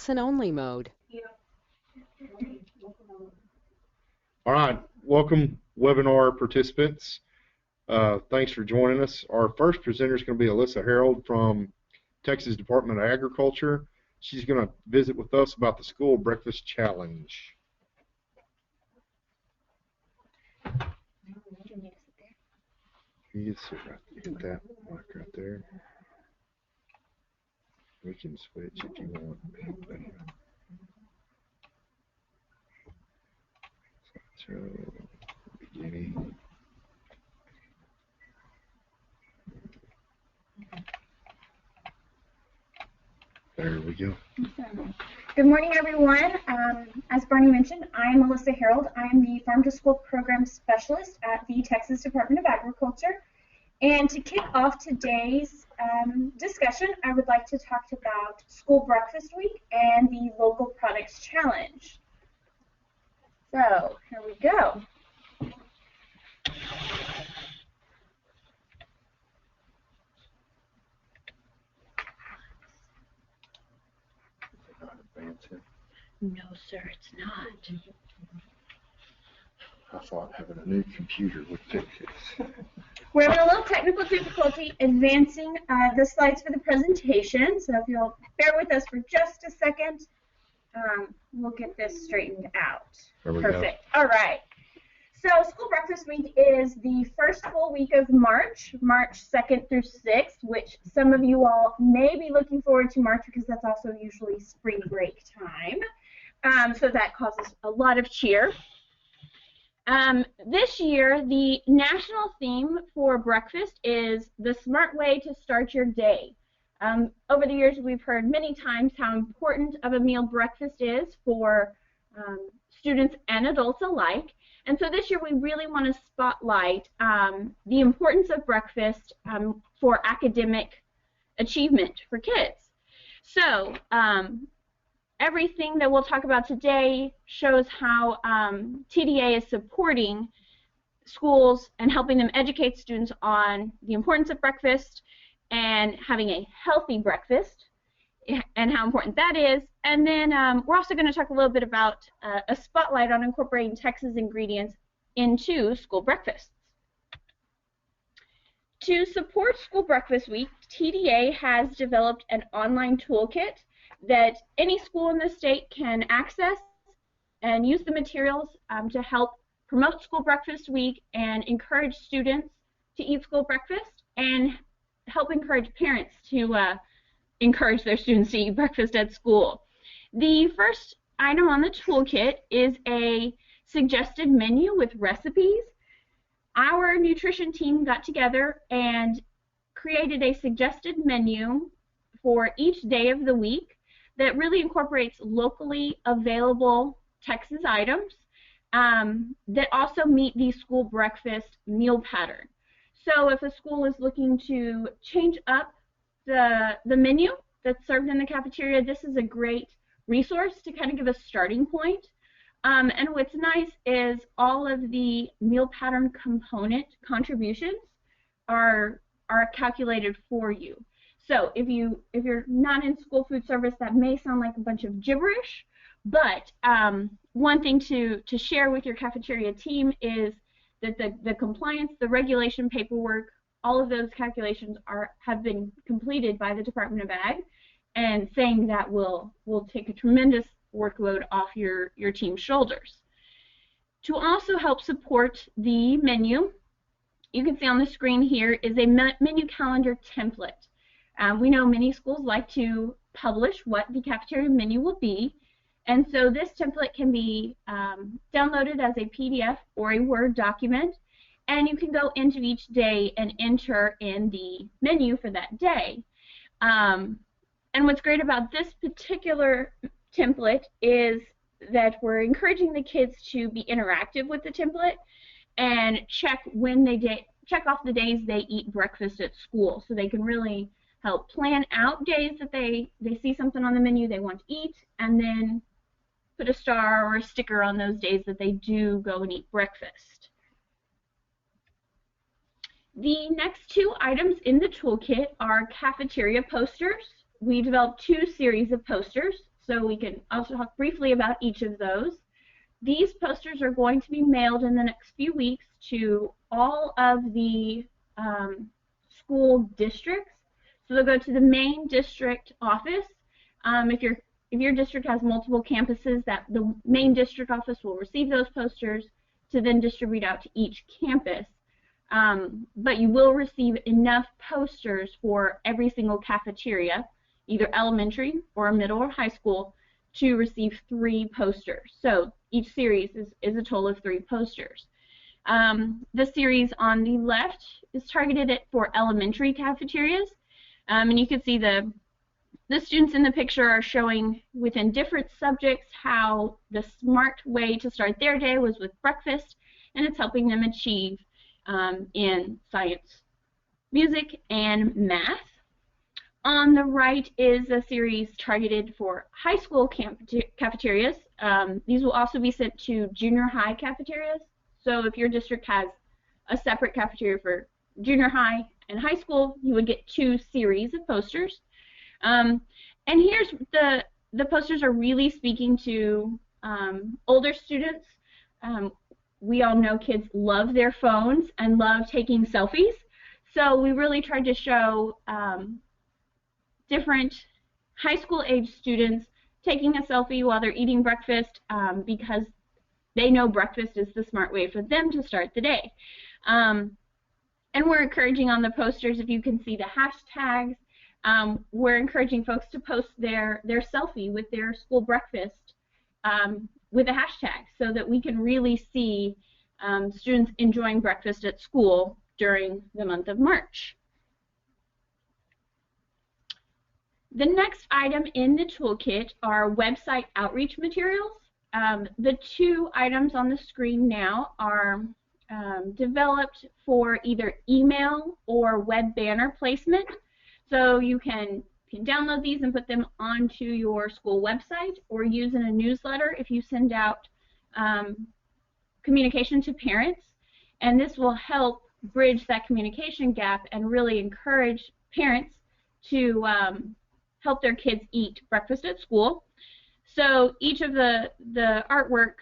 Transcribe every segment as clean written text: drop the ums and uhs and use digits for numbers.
listen-only mode. All right, welcome webinar participants. Thanks for joining us. Our first presenter is going to be Alyssa Harold from Texas Department of Agriculture. She's going to visit with us about the School Breakfast Challenge. You can sit right there. Hit that mark right there. We can switch if you want. So, beginning. There we go. Good morning, everyone. As Barney mentioned, I'm Alyssa Harold. I'm the Farm to School Program Specialist at the Texas Department of Agriculture. And to kick off today's discussion, I would like to talk about School Breakfast Week and the Local Products Challenge. So, here we go. No, sir, it's not. I thought having a new computer would fix it. We're having a little technical difficulty advancing the slides for the presentation, so if you'll bear with us for just a second, we'll get this straightened out. There we Perfect. Go. All right. So School Breakfast Week is the first full week of March, March 2nd through 6th, which some of you all may be looking forward to March because that's also usually spring break time. So that causes a lot of cheer. This year, the national theme for breakfast is the smart way to start your day. Over the years, we've heard many times how important of a meal breakfast is for students and adults alike. And so this year, we really want to spotlight the importance of breakfast for academic achievement for kids. So everything that we'll talk about today shows how TDA is supporting schools and helping them educate students on the importance of breakfast and having a healthy breakfast and how important that is. And then we're also going to talk a little bit about a spotlight on incorporating Texas ingredients into school breakfasts. To support School Breakfast Week, TDA has developed an online toolkit that any school in the state can access and use the materials to help promote School Breakfast Week and encourage students to eat school breakfast and help encourage parents to encourage their students to eat breakfast at school. The first item on the toolkit is a suggested menu with recipes. Our nutrition team got together and created a suggested menu for each day of the week that really incorporates locally available Texas items that also meet the school breakfast meal pattern. So if a school is looking to change up the menu that's served in the cafeteria, this is a great resource to kind of give a starting point. And what's nice is all of the meal pattern component contributions are calculated for you. So if you're not in school food service, that may sound like a bunch of gibberish, but one thing to share with your cafeteria team is that the compliance, the regulation paperwork, all of those calculations have been completed by the Department of Ag, and saying that will take a tremendous workload off your team's shoulders. To also help support the menu, you can see on the screen here is a menu calendar template. We know many schools like to publish what the cafeteria menu will be, and so this template can be downloaded as a PDF or a Word document, and you can go into each day and enter in the menu for that day. And what's great about this particular template is that we're encouraging the kids to be interactive with the template and check off the days they eat breakfast at school, so they can really help plan out days that they see something on the menu they want to eat, and then put a star or a sticker on those days that they do go and eat breakfast. The next two items in the toolkit are cafeteria posters. We developed two series of posters. So we can also talk briefly about each of those. These posters are going to be mailed in the next few weeks to all of the school districts. So they'll go to the main district office. If your district has multiple campuses, that the main district office will receive those posters to then distribute out to each campus. But you will receive enough posters for every single cafeteria, either elementary or middle or high school, to receive 3 posters. So each series is a total of 3 posters. The series on the left is targeted for elementary cafeterias, and you can see the students in the picture are showing within different subjects how the smart way to start their day was with breakfast, and it's helping them achieve in science, music, and math. On the right is a series targeted for high school cafeterias. These will also be sent to junior high cafeterias. So if your district has a separate cafeteria for junior high and high school, you would get 2 series of posters. And here's the posters are really speaking to older students. We all know kids love their phones and love taking selfies. So we really tried to show different high school age students taking a selfie while they're eating breakfast because they know breakfast is the smart way for them to start the day. And we're encouraging on the posters, if you can see the hashtags, we're encouraging folks to post their selfie with their school breakfast with a hashtag so that we can really see students enjoying breakfast at school during the month of March. The next item in the toolkit are website outreach materials. The 2 items on the screen now are developed for either email or web banner placement. So you can download these and put them onto your school website or use in a newsletter if you send out communication to parents. And this will help bridge that communication gap and really encourage parents to help their kids eat breakfast at school. So each of the artwork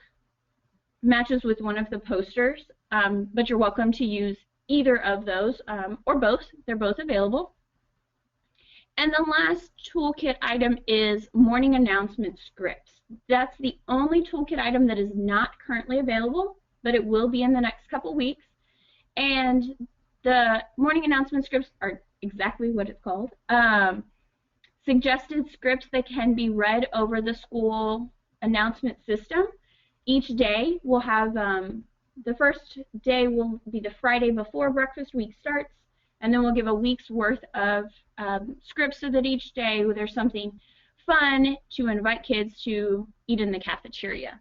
matches with one of the posters, but you're welcome to use either of those or both. They're both available. And the last toolkit item is morning announcement scripts. That's the only toolkit item that is not currently available, but it will be in the next couple weeks. And the morning announcement scripts are exactly what it's called. Suggested scripts that can be read over the school announcement system. Each day will have, the first day will be the Friday before breakfast week starts, and then we'll give a week's worth of scripts so that each day there's something fun to invite kids to eat in the cafeteria.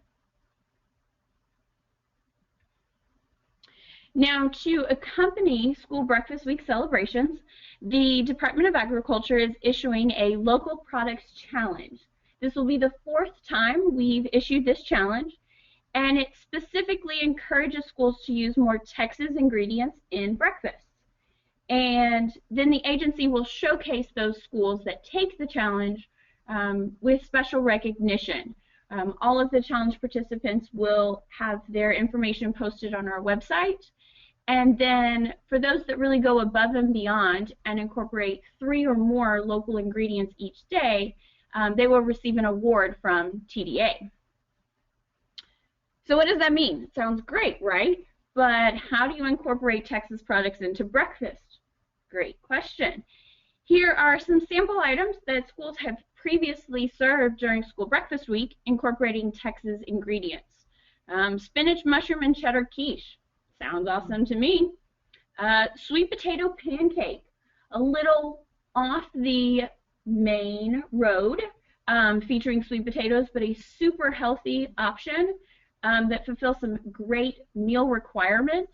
Now, to accompany School Breakfast Week celebrations, the Department of Agriculture is issuing a Local Products Challenge. This will be the 4th time we've issued this challenge, and it specifically encourages schools to use more Texas ingredients in breakfast. And then the agency will showcase those schools that take the challenge with special recognition. All of the challenge participants will have their information posted on our website. And then for those that really go above and beyond and incorporate 3 or more local ingredients each day, they will receive an award from TDA. So what does that mean? It sounds great, right? But how do you incorporate Texas products into breakfast? Great question. Here are some sample items that schools have previously served during School Breakfast Week incorporating Texas ingredients. Spinach, mushroom, and cheddar quiche. Sounds awesome to me. Sweet potato pancake. A little off the main road, featuring sweet potatoes, but a super healthy option that fulfills some great meal requirements.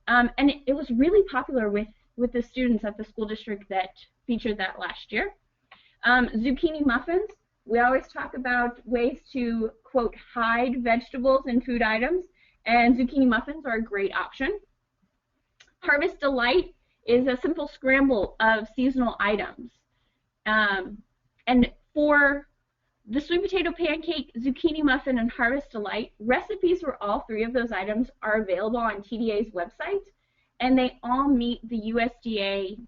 And it was really popular with the students at the school district that featured that last year. Zucchini muffins. We always talk about ways to, quote, hide vegetables in food items, and zucchini muffins are a great option. Harvest Delight is a simple scramble of seasonal items. And for The sweet potato pancake, zucchini muffin, and harvest delight, recipes for all three of those items are available on TDA's website, and they all meet the USDA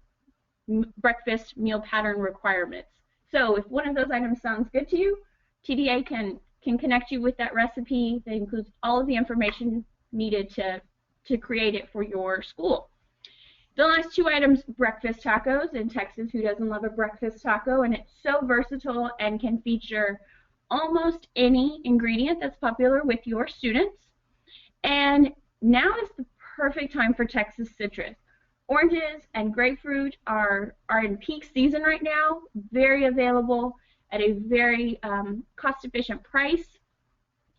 breakfast meal pattern requirements. So if one of those items sounds good to you, TDA can connect you with that recipe that includes all of the information needed to create it for your school. The last two items, breakfast tacos. In Texas, who doesn't love a breakfast taco? And it's so versatile and can feature almost any ingredient that's popular with your students. And now is the perfect time for Texas citrus. Oranges and grapefruit are in peak season right now, very available at a very cost-efficient price.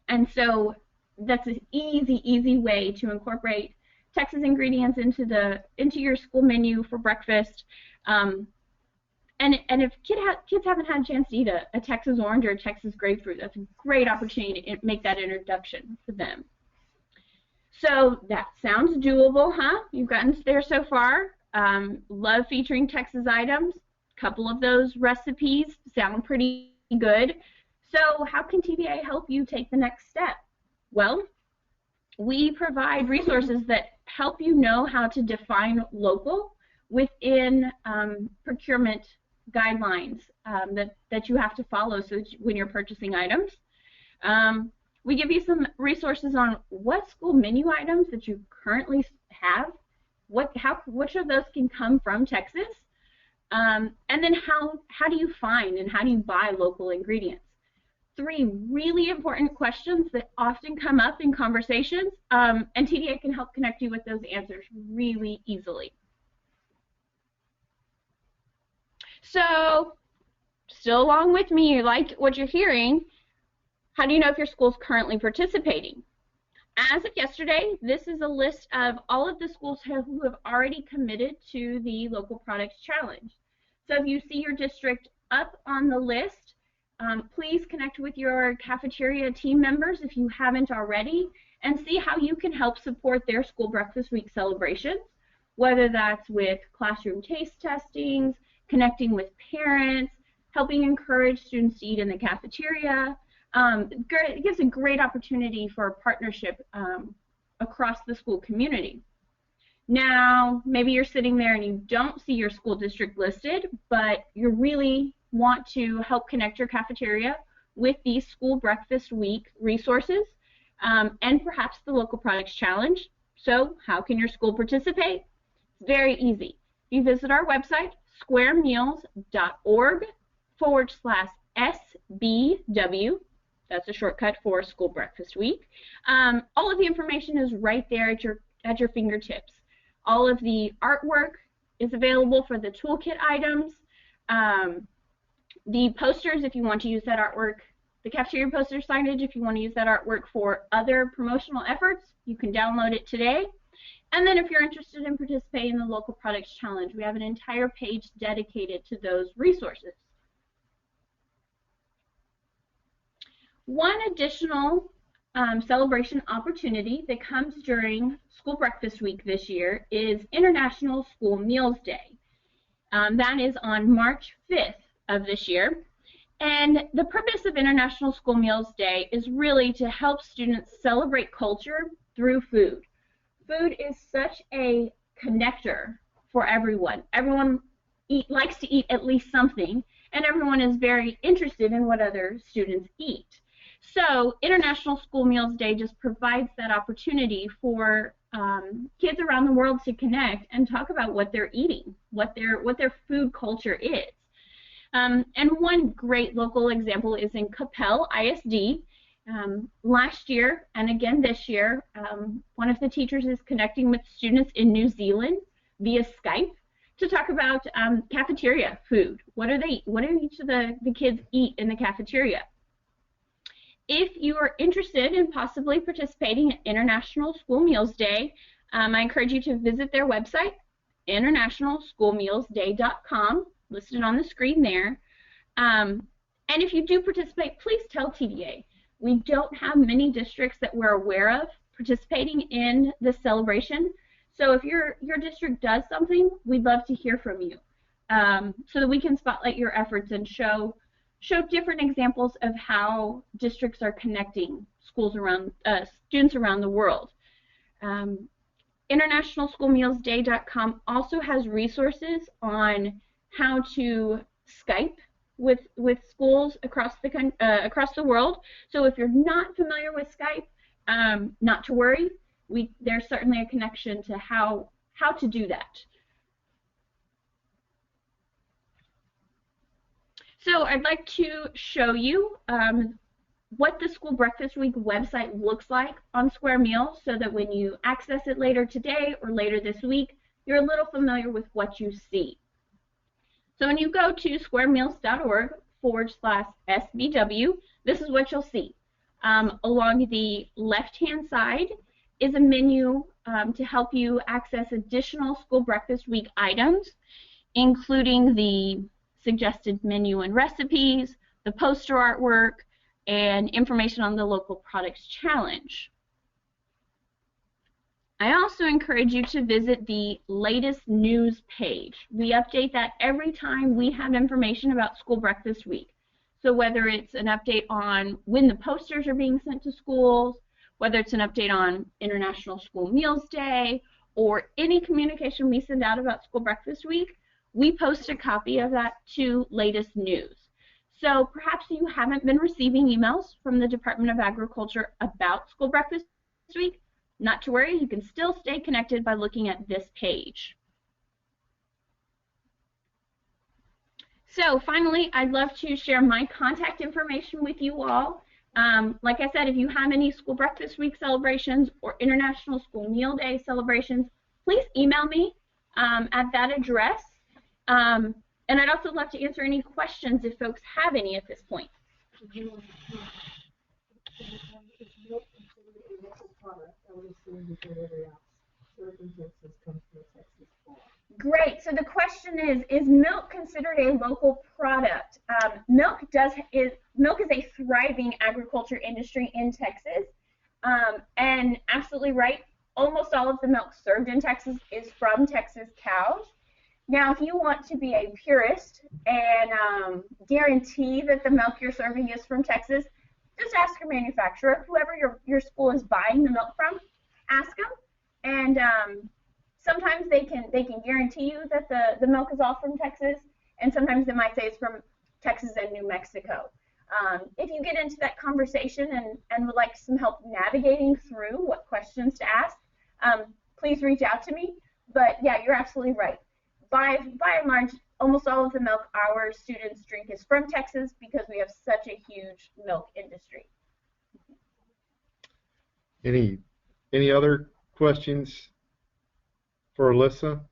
And so that's an easy way to incorporate Texas ingredients into your school menu for breakfast. And if kids haven't had a chance to eat a Texas orange or a Texas grapefruit, that's a great opportunity to make that introduction for them. So that sounds doable, huh? You've gotten there so far. Love featuring Texas items. A couple of those recipes sound pretty good. So how can TDA help you take the next step? Well, we provide resources that help you know how to define local within procurement guidelines that you have to follow so when you're purchasing items. We give you some resources on what school menu items that you currently have, which of those can come from Texas, and then how do you find and how do you buy local ingredients. Three really important questions that often come up in conversations, and TDA can help connect you with those answers really easily. So, still along with me, you like what you're hearing. How do you know if your school's currently participating? As of yesterday, this is a list of all of the schools who have already committed to the Local Products Challenge. So if you see your district up on the list, please connect with your cafeteria team members if you haven't already and see how you can help support their school breakfast week celebrations, whether that's with classroom taste testings, connecting with parents, helping encourage students to eat in the cafeteria. It gives a great opportunity for a partnership across the school community. Now, maybe you're sitting there and you don't see your school district listed, but you really want to help connect your cafeteria with these school breakfast week resources and perhaps the Local Products Challenge. So how can your school participate? It's very easy. You visit our website, squaremeals.org/SBW. That's a shortcut for School Breakfast Week. All of the information is right there at your fingertips. All of the artwork is available for the toolkit items. The posters, if you want to use that artwork, the cafeteria poster signage, if you want to use that artwork for other promotional efforts, you can download it today. And then if you're interested in participating in the Local Products Challenge, we have an entire page dedicated to those resources. One additional celebration opportunity that comes during School Breakfast Week this year is International School Meals Day. That is on March 5th of this year. And the purpose of International School Meals Day is really to help students celebrate culture through food. Food is such a connector for everyone. Everyone likes to eat at least something, and everyone is very interested in what other students eat. So International School Meals Day just provides that opportunity for kids around the world to connect and talk about what they're eating, what their food culture is. And one great local example is in Capel ISD. Last year and again this year, one of the teachers is connecting with students in New Zealand via Skype to talk about cafeteria food. What do each of the kids eat in the cafeteria? If you are interested in possibly participating in International School Meals Day, I encourage you to visit their website, internationalschoolmealsday.com, listed on the screen there. And if you do participate, please tell TDA. We don't have many districts that we're aware of participating in this celebration. So if your district does something, we'd love to hear from you so that we can spotlight your efforts and show showed different examples of how districts are connecting schools around students around the world. InternationalSchoolMealsDay.com also has resources on how to Skype with schools across the world. So if you're not familiar with Skype, not to worry. There's certainly a connection to how to do that. So I'd like to show you what the School Breakfast Week website looks like on Square Meals, so that when you access it later today or later this week, you're a little familiar with what you see. So when you go to squaremeals.org/SBW, this is what you'll see. Along the left-hand side is a menu to help you access additional School Breakfast Week items, including the suggested menu and recipes, the poster artwork, and information on the local products challenge. I also encourage you to visit the latest news page. We update that every time we have information about School Breakfast Week. So whether it's an update on when the posters are being sent to schools, whether it's an update on International School Meals Day, or any communication we send out about School Breakfast Week, we post a copy of that to latest news. So perhaps you haven't been receiving emails from the Department of Agriculture about School Breakfast Week. Not to worry, you can still stay connected by looking at this page. So finally, I'd love to share my contact information with you all. Like I said, if you have any School Breakfast Week celebrations or International School Meal Day celebrations, please email me at that address. And I'd also love to answer any questions if folks have any at this point. Great. So the question is milk considered a local product? Milk is a thriving agriculture industry in Texas, and absolutely right. Almost all of the milk served in Texas is from Texas cows. Now, if you want to be a purist and guarantee that the milk you're serving is from Texas, just ask your manufacturer, whoever your school is buying the milk from, ask them, and sometimes they can guarantee you that the milk is all from Texas, and sometimes they might say it's from Texas and New Mexico. If you get into that conversation and would like some help navigating through what questions to ask, please reach out to me. But yeah, you're absolutely right. By and large, almost all of the milk our students drink is from Texas because we have such a huge milk industry. Any other questions for Alyssa?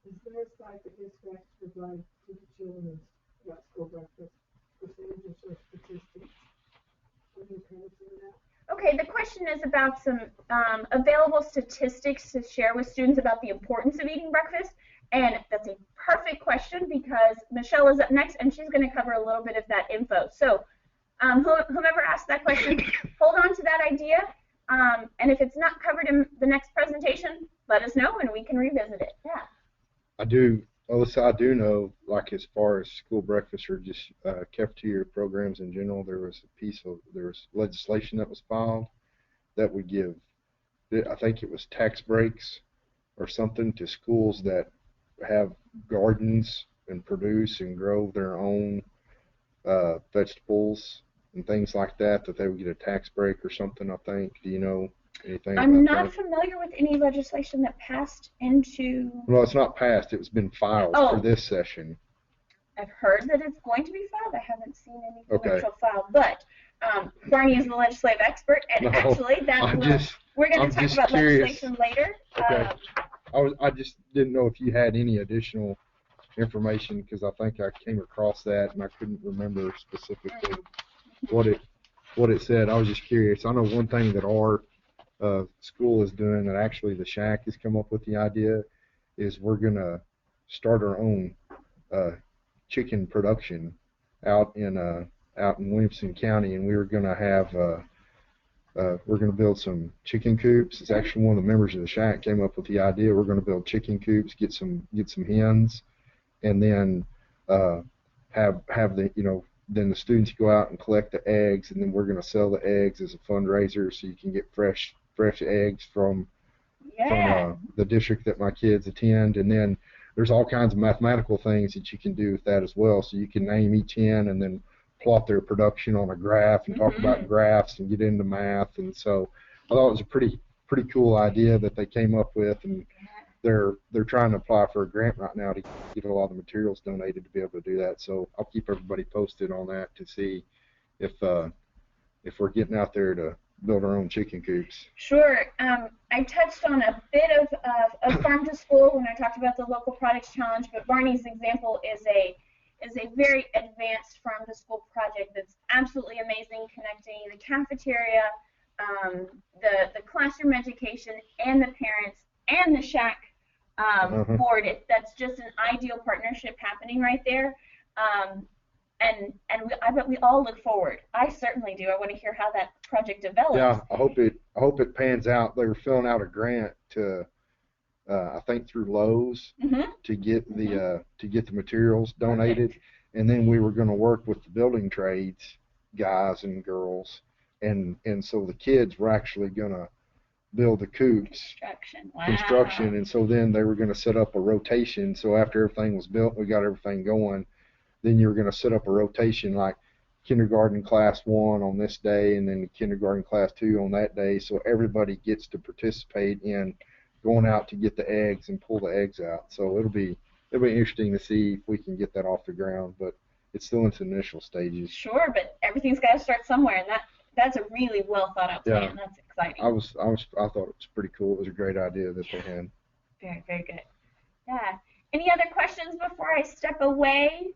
Is there a site that dispatch provide to the children about school breakfast percentages or statistics? What do you kind of do that? Okay, the question is about some available statistics to share with students about the importance of eating breakfast, and that's a perfect question because Michelle is up next and she's going to cover a little bit of that info. So whomever asked that question, hold on to that idea, and if it's not covered in the next presentation, let us know and we can revisit it. Yeah. Alyssa, I do know, like as far as school breakfast or just cafeteria programs in general, there was legislation that was filed that would give, I think it was tax breaks or something to schools that have gardens and produce and grow their own vegetables and things like that they would get a tax break or something, I think. Do you know anything about that? I'm not familiar with any legislation that passed into... Well, it's not passed. It's been filed for this session. I've heard that it's going to be filed. I haven't seen anything actual filed, but Barney is the legislative expert, and actually we're going to talk about legislation later. Okay. I just didn't know if you had any additional information because I think I came across that and I couldn't remember specifically what it said. I was just curious. I know one thing that our school is doing, that actually the Shack has come up with the idea, is we're going to start our own chicken production out in Williamson County, and we were going to have we're going to build some chicken coops. It's actually one of the members of the Shack came up with the idea. We're going to build chicken coops, get some hens, and then have the, then the students go out and collect the eggs, and then we're going to sell the eggs as a fundraiser, so you can get fresh eggs from the district that my kids attend. And then there's all kinds of mathematical things that you can do with that as well. So you can name each hen and then plot their production on a graph and talk about graphs and get into math. And so I thought it was a pretty cool idea that they came up with, and they're trying to apply for a grant right now to get a lot of the materials donated to be able to do that. So I'll keep everybody posted on that to see if we're getting out there to build our own chicken coops. Sure. I touched on a bit of farm to school when I talked about the local products challenge, but Barney's example is a very advanced farm to school project that's absolutely amazing, connecting the cafeteria, the classroom education, and the parents and the shack board. That's just an ideal partnership happening right there. I bet we all look forward. I certainly do. I want to hear how that project develops. Yeah, I hope it pans out. They were filling out a grant to, I think through Lowe's, to get the materials donated. Perfect. And then we were going to work with the building trades guys and girls, and so the kids were actually going to build the coops. Construction. And so then they were going to set up a rotation. So after everything was built, we got everything going. Then you were going to set up a rotation, like kindergarten class 1 on this day, and then kindergarten class 2 on that day, so everybody gets to participate in going out to get the eggs and pull the eggs out. So it'll be interesting to see if we can get that off the ground, but it's still in its initial stages. Sure, but everything's got to start somewhere, and that's a really well thought out plan. Yeah. That's exciting. I thought it was pretty cool. It was a great idea that they had. Very, very good. Yeah. Any other questions before I step away?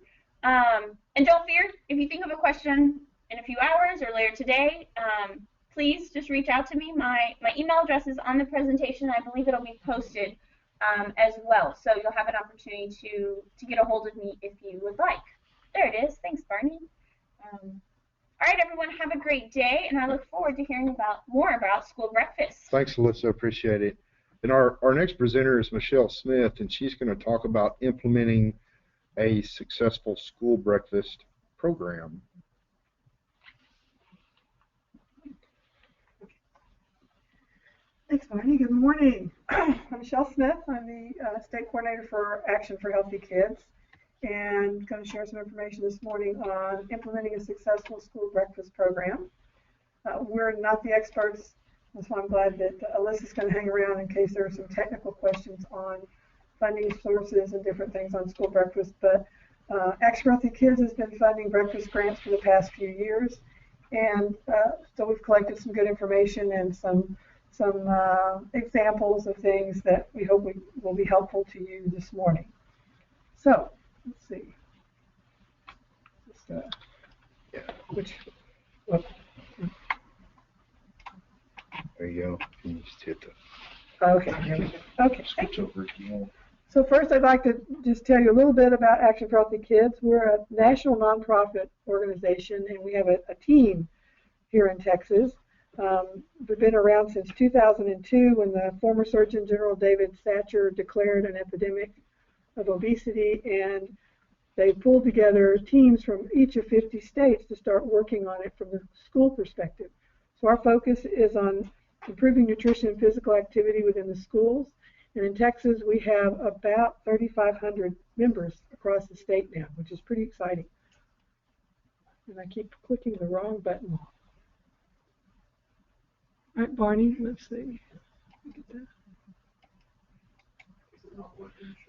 And don't fear, if you think of a question in a few hours or later today, please just reach out to me. My email address is on the presentation. I believe it'll be posted as well, so you'll have an opportunity to get a hold of me if you would like. There it is. Thanks, Barney. All right, everyone, have a great day, and I look forward to hearing more about school breakfast. Thanks, Alyssa. Appreciate it. And our next presenter is Michelle Smith, and she's going to talk about implementing a successful school breakfast program. Thanks, Barney. Good morning. I'm Michelle Smith. I'm the state coordinator for Action for Healthy Kids, and going to share some information this morning on implementing a successful school breakfast program. We're not the experts. That's why I'm glad that Alyssa's going to hang around in case there are some technical questions on funding sources and different things on school breakfast, but Action for Healthy Kids has been funding breakfast grants for the past few years, and so we've collected some good information and some examples of things that we hope will be helpful to you this morning. So let's see. There you go. You can just hit the. Okay. Here we go. Okay. Switch over if you want. So first, I'd like to just tell you a little bit about Action for Healthy Kids. We're a national nonprofit organization, and we have a team here in Texas. We've been around since 2002 when the former Surgeon General David Satcher declared an epidemic of obesity, and they pulled together teams from each of 50 states to start working on it from the school perspective. So our focus is on improving nutrition and physical activity within the schools. And in Texas, we have about 3,500 members across the state now, which is pretty exciting. And I keep clicking the wrong button. All right, Barney, let's see.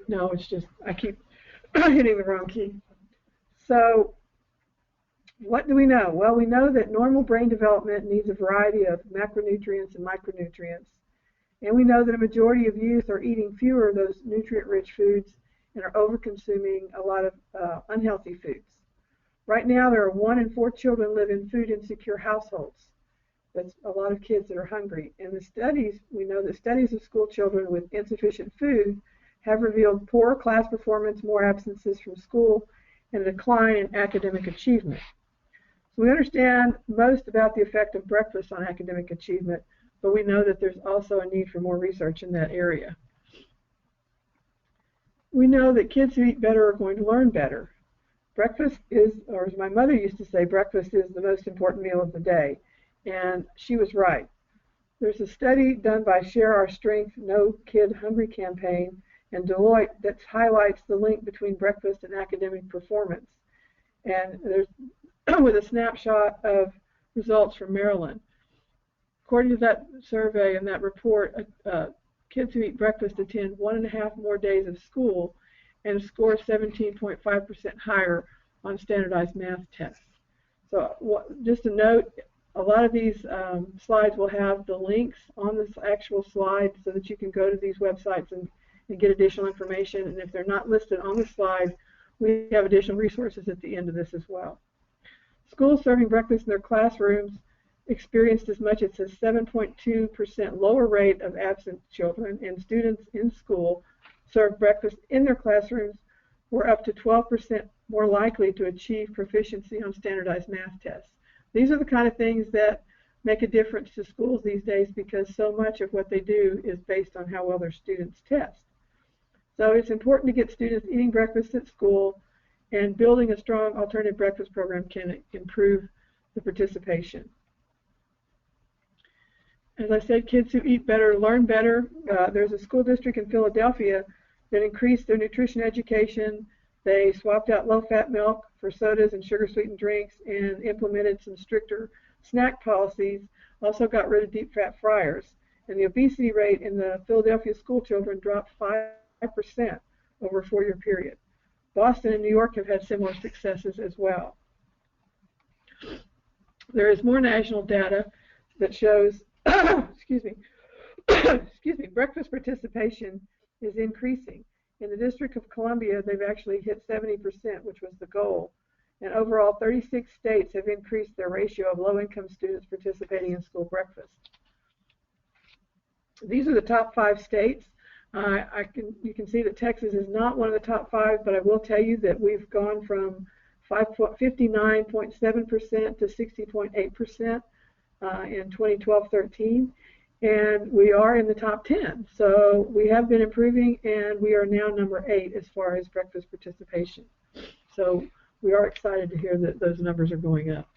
No, it's just I keep hitting the wrong key. So what do we know? Well, we know that normal brain development needs a variety of macronutrients and micronutrients. And we know that a majority of youth are eating fewer of those nutrient-rich foods and are over-consuming a lot of unhealthy foods. Right now, there are 1 in 4 children live in food-insecure households. That's a lot of kids that are hungry. And we know that studies of school children with insufficient food have revealed poor class performance, more absences from school, and a decline in academic achievement. So we understand most about the effect of breakfast on academic achievement, but we know that there's also a need for more research in that area. We know that kids who eat better are going to learn better. Breakfast is, or as my mother used to say, breakfast is the most important meal of the day. And she was right. There's a study done by Share Our Strength, No Kid Hungry campaign and Deloitte that highlights the link between breakfast and academic performance. And there's with a snapshot of results from Maryland. According to that survey and that report, kids who eat breakfast attend 1.5 more days of school and score 17.5% higher on standardized math tests. So just a note, a lot of these slides will have the links on this actual slide so that you can go to these websites and get additional information. And if they're not listed on the slide, we have additional resources at the end of this as well. Schools serving breakfast in their classrooms experienced as much as a 7.2% lower rate of absent children, and students in school served breakfast in their classrooms were up to 12% more likely to achieve proficiency on standardized math tests. These are the kind of things that make a difference to schools these days because so much of what they do is based on how well their students test. So it's important to get students eating breakfast at school, and building a strong alternative breakfast program can improve the participation. As I said, kids who eat better learn better. There's a school district in Philadelphia that increased their nutrition education. They swapped out low-fat milk for sodas and sugar-sweetened drinks and implemented some stricter snack policies, also got rid of deep-fat fryers. And the obesity rate in the Philadelphia school children dropped 5% over a 4-year period. Boston and New York have had similar successes as well. There is more national data that shows excuse me, breakfast participation is increasing. In the District of Columbia, they've actually hit 70%, which was the goal. And overall, 36 states have increased their ratio of low-income students participating in school breakfast. These are the top 5 states. You can see that Texas is not one of the top 5, but I will tell you that we've gone from 59.7% to 60.8% in 2012-13, and we are in the top 10. So we have been improving, and we are now number 8 as far as breakfast participation. So we are excited to hear that those numbers are going up.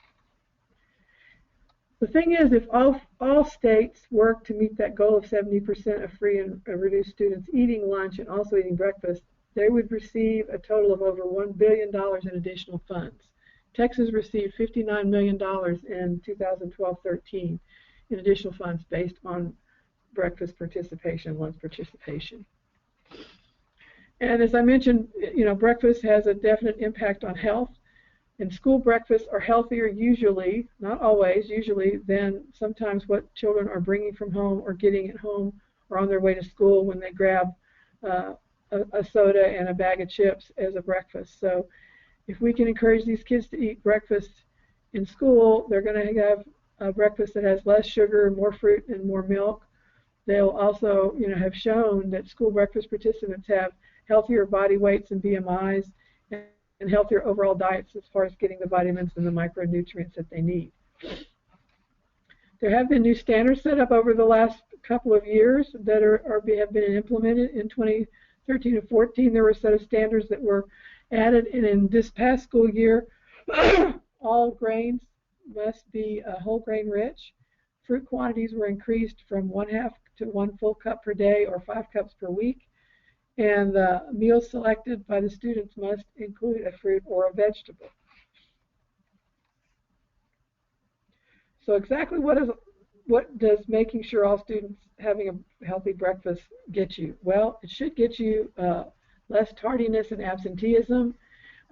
The thing is, if all states work to meet that goal of 70% of free and reduced students eating lunch and also eating breakfast, they would receive a total of over $1 billion in additional funds. Texas received $59 million in 2012-13 in additional funds based on breakfast participation, lunch participation. And as I mentioned, breakfast has a definite impact on health. And school breakfasts are healthier usually, not always, usually, than sometimes what children are bringing from home or getting at home or on their way to school when they grab a soda and a bag of chips as a breakfast. So if we can encourage these kids to eat breakfast in school, they're going to have a breakfast that has less sugar, more fruit, and more milk. They'll also, have shown that school breakfast participants have healthier body weights and BMIs, and healthier overall diets as far as getting the vitamins and the micronutrients that they need. There have been new standards set up over the last couple of years that have been implemented. In 2013 and 14, there were a set of standards that were added, and in this past school year, all grains must be whole grain rich. Fruit quantities were increased from 1/2 to 1 full cup per day or 5 cups per week. And the meals selected by the students must include a fruit or a vegetable. So exactly what does making sure all students having a healthy breakfast get you? Well, it should get you less tardiness and absenteeism.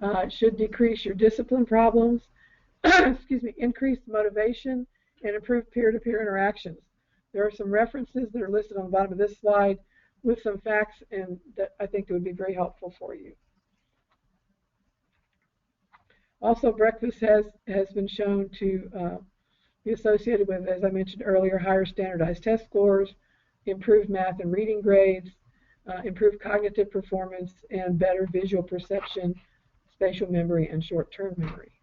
It should decrease your discipline problems, increase motivation, and improve peer-to-peer interactions. There are some references that are listed on the bottom of this slide with some facts, and that I think would be very helpful for you. Also, breakfast has been shown to be associated with, as I mentioned earlier, higher standardized test scores, improved math and reading grades, improved cognitive performance, and better visual perception, spatial memory, and short-term memory.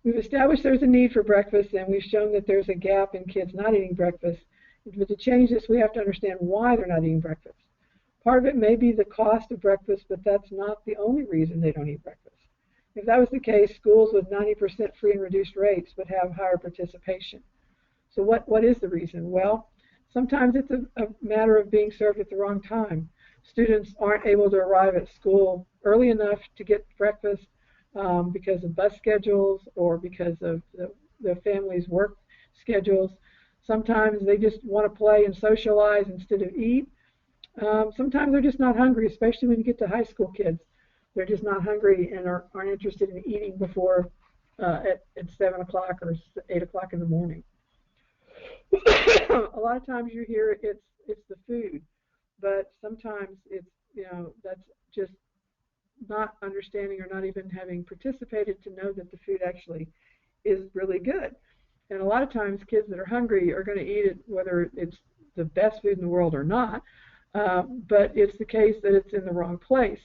We've established there's a need for breakfast, and we've shown that there's a gap in kids not eating breakfast. But to change this, we have to understand why they're not eating breakfast. Part of it may be the cost of breakfast, but that's not the only reason they don't eat breakfast. If that was the case, schools with 90% free and reduced rates would have higher participation. So what is the reason? Well, sometimes it's a matter of being served at the wrong time. Students aren't able to arrive at school early enough to get breakfast because of bus schedules or because of the family's work schedules. Sometimes they just want to play and socialize instead of eat. Sometimes they're just not hungry, especially when you get to high school kids. They're just not hungry and aren't interested in eating before at 7 o'clock or 8 o'clock in the morning. A lot of times you hear it's the food, but sometimes it's, that's just not understanding or not even having participated to know that the food actually is really good. And a lot of times kids that are hungry are going to eat it whether it's the best food in the world or not, but it's the case that it's in the wrong place.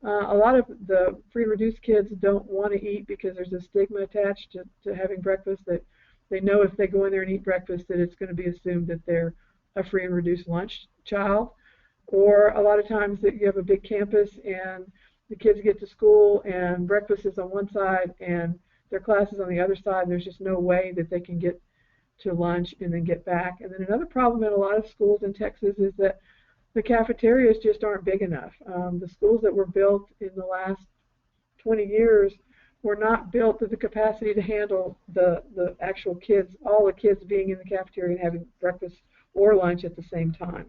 A lot of the free and reduced kids don't want to eat because there's a stigma attached to having breakfast, that they know if they go in there and eat breakfast that it's going to be assumed that they're a free and reduced lunch child. Or a lot of times that you have a big campus and the kids get to school and breakfast is on one side and their class is on the other side. There's just no way that they can get to lunch and then get back. And then another problem in a lot of schools in Texas is that the cafeterias just aren't big enough. The schools that were built in the last 20 years were not built to the capacity to handle the actual kids, all the kids being in the cafeteria and having breakfast or lunch at the same time.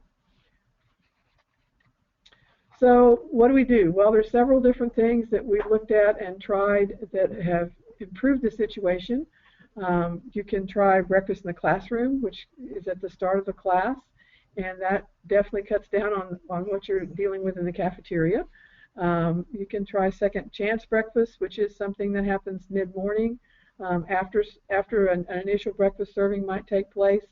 So what do we do? Well, there's several different things that we've looked at and tried that have improved the situation. You can try breakfast in the classroom, which is at the start of the class, and that definitely cuts down on what you're dealing with in the cafeteria. You can try second chance breakfast, which is something that happens mid-morning after an initial breakfast serving might take place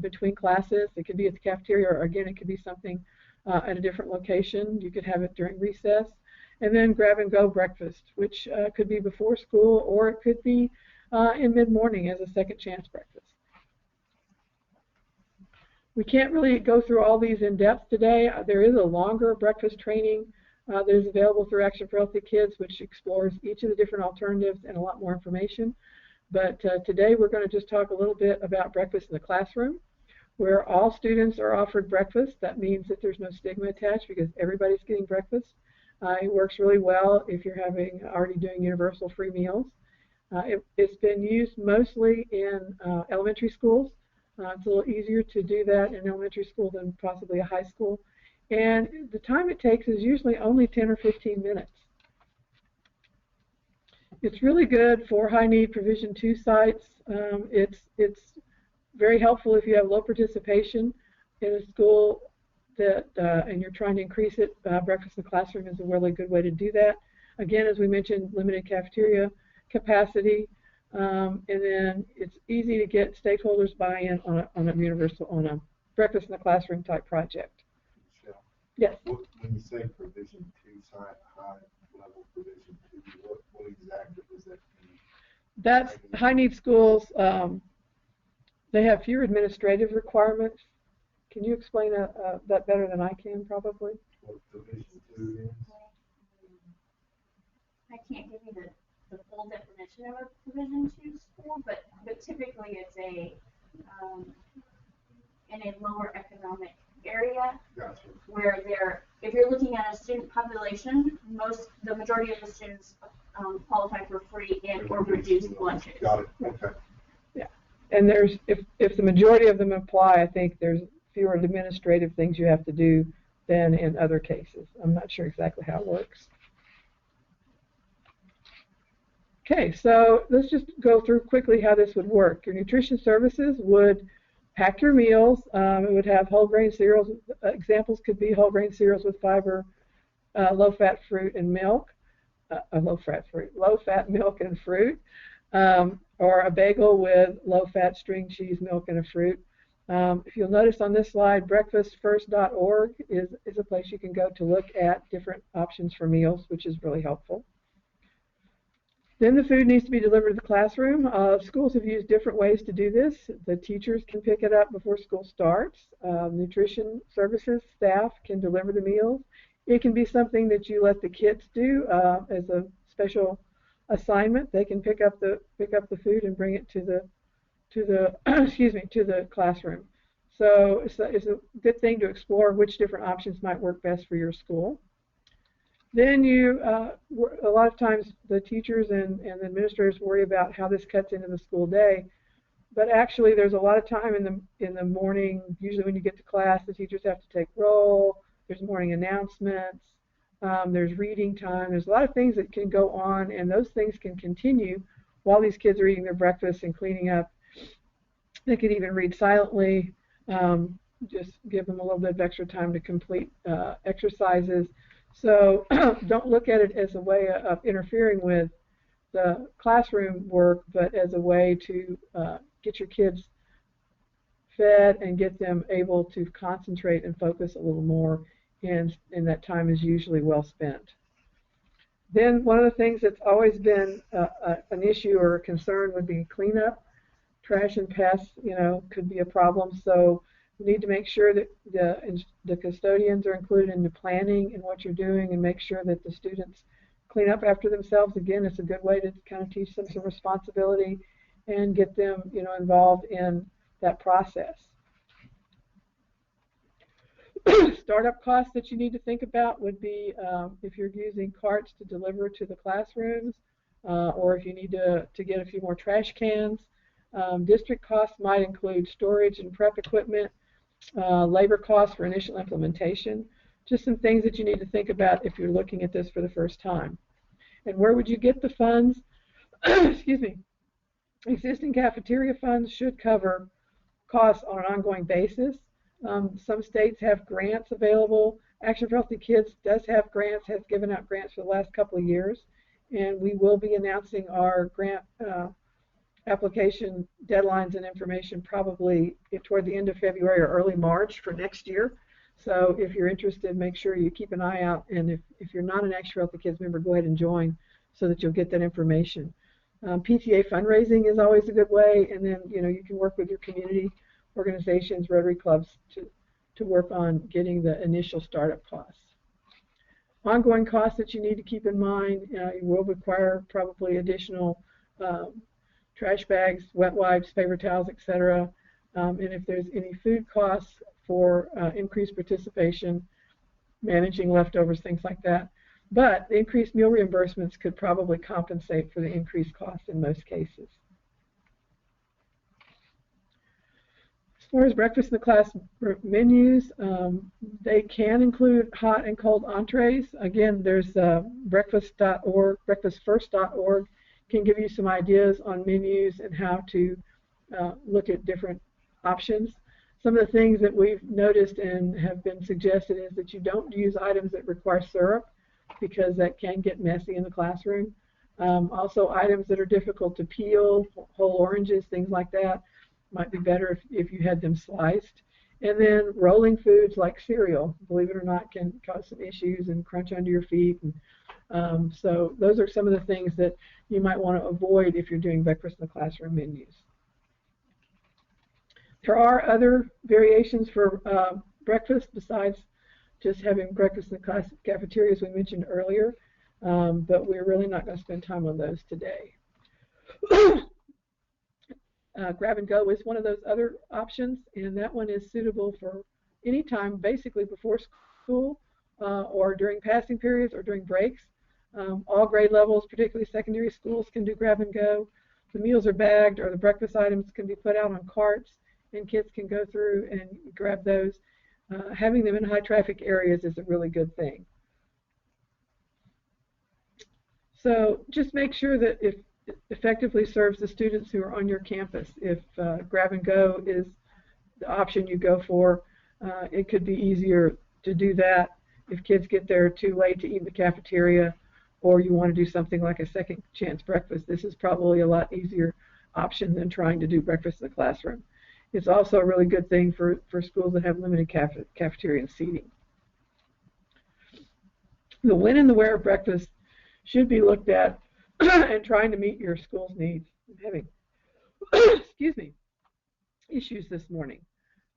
between classes. It could be at the cafeteria, or again, it could be something at a different location. You could have it during recess. And then grab-and-go breakfast, which could be before school, or it could be in mid-morning as a second chance breakfast. We can't really go through all these in depth today. There is a longer breakfast training that is available through Action for Healthy Kids, which explores each of the different alternatives and a lot more information. But today we're going to just talk a little bit about breakfast in the classroom, where all students are offered breakfast. That means that there's no stigma attached because everybody's getting breakfast. It works really well if you're already doing universal free meals. It's been used mostly in elementary schools. It's a little easier to do that in elementary school than possibly a high school. And the time it takes is usually only 10 or 15 minutes. It's really good for high-need Provision 2 sites. It's very helpful if you have low participation in a school and you're trying to increase it. Breakfast in the classroom is a really good way to do that. Again, as we mentioned, limited cafeteria capacity. And then it's easy to get stakeholders buy-in on a breakfast in the classroom type project. Michelle, yes. When you say Provision 2 site, high level Provision 2, what exactly does that mean? That's high need schools. They have fewer administrative requirements. Can you explain that better than I can, probably? What Provision 2 is? I can't give you the full definition of a Provision 2 school, but typically it's in a lower economic area. Gotcha. Where if you're looking at a student population, the majority of the students qualify for free and or reduced lunches. Got it. Okay. Yeah, and if the majority of them apply, I think there's fewer administrative things you have to do than in other cases. I'm not sure exactly how it works. Okay, so let's just go through quickly how this would work. Your nutrition services would pack your meals. It would have whole grain cereals. Examples could be whole grain cereals with fiber, low-fat fruit and milk, low-fat milk and fruit, or a bagel with low-fat string cheese, milk, and a fruit. If you'll notice on this slide, breakfastfirst.org is a place you can go to look at different options for meals, which is really helpful. Then the food needs to be delivered to the classroom. Schools have used different ways to do this. The teachers can pick it up before school starts. Nutrition services staff can deliver the meals. It can be something that you let the kids do as a special assignment. They can pick up the food and bring it to the excuse me, to the classroom. So it's a good thing to explore which different options might work best for your school. Then a lot of times the teachers and the administrators worry about how this cuts into the school day, but actually there's a lot of time in the morning. Usually when you get to class, the teachers have to take roll. There's morning announcements. There's reading time. There's a lot of things that can go on, and those things can continue while these kids are eating their breakfast and cleaning up. They could even read silently. Just give them a little bit of extra time to complete exercises. So don't look at it as a way of interfering with the classroom work, but as a way to get your kids fed and get them able to concentrate and focus a little more, and that time is usually well spent. Then one of the things that's always been an issue or a concern would be cleanup. Trash and pests, could be a problem. So you need to make sure that the custodians are included in the planning and what you're doing, and make sure that the students clean up after themselves. Again, it's a good way to kind of teach them some responsibility and get them, involved in that process. Startup costs that you need to think about would be if you're using carts to deliver to the classrooms, or if you need to get a few more trash cans. District costs might include storage and prep equipment, labor costs for initial implementation, just some things that you need to think about if you're looking at this for the first time. And where would you get the funds? Excuse me. Existing cafeteria funds should cover costs on an ongoing basis. Some states have grants available. Action for Healthy Kids does have grants, has given out grants for the last couple of years, and we will be announcing our grant application deadlines and information probably toward the end of February or early March for next year. So if you're interested, make sure you keep an eye out, and if you're not an Action for Healthy Kids member, go ahead and join so that you'll get that information. PTA fundraising is always a good way, and then you can work with your community organizations, Rotary clubs, to work on getting the initial startup costs. Ongoing costs that you need to keep in mind, you will require probably additional trash bags, wet wipes, paper towels, etc. And if there's any food costs for increased participation, managing leftovers, things like that. But the increased meal reimbursements could probably compensate for the increased cost in most cases. As far as breakfast in the class menus, they can include hot and cold entrees. Again, there's breakfast.org, breakfastfirst.org can give you some ideas on menus and how to look at different options. Some of the things that we've noticed and have been suggested is that you don't use items that require syrup, because that can get messy in the classroom. Also, items that are difficult to peel, whole oranges, things like that, might be better if you had them sliced. And then rolling foods like cereal, believe it or not, can cause some issues and crunch under your feet. And so those are some of the things that you might want to avoid if you're doing breakfast in the classroom menus. There are other variations for breakfast besides just having breakfast in the class cafeteria, as we mentioned earlier, but we're really not going to spend time on those today. Grab and go is one of those other options, and that one is suitable for any time, basically before school or during passing periods or during breaks. All grade levels, particularly secondary schools, can do grab and go. The meals are bagged, or the breakfast items can be put out on carts, and kids can go through and grab those. Having them in high traffic areas is a really good thing. So just make sure that it effectively serves the students who are on your campus. If grab and go is the option you go for, it could be easier to do that if kids get there too late to eat in the cafeteria, or you want to do something like a second chance breakfast. This is probably a lot easier option than trying to do breakfast in the classroom. It's also a really good thing for schools that have limited cafeteria and seating. The when and the where of breakfast should be looked at and trying to meet your school's needs. I'm having, excuse me, issues this morning.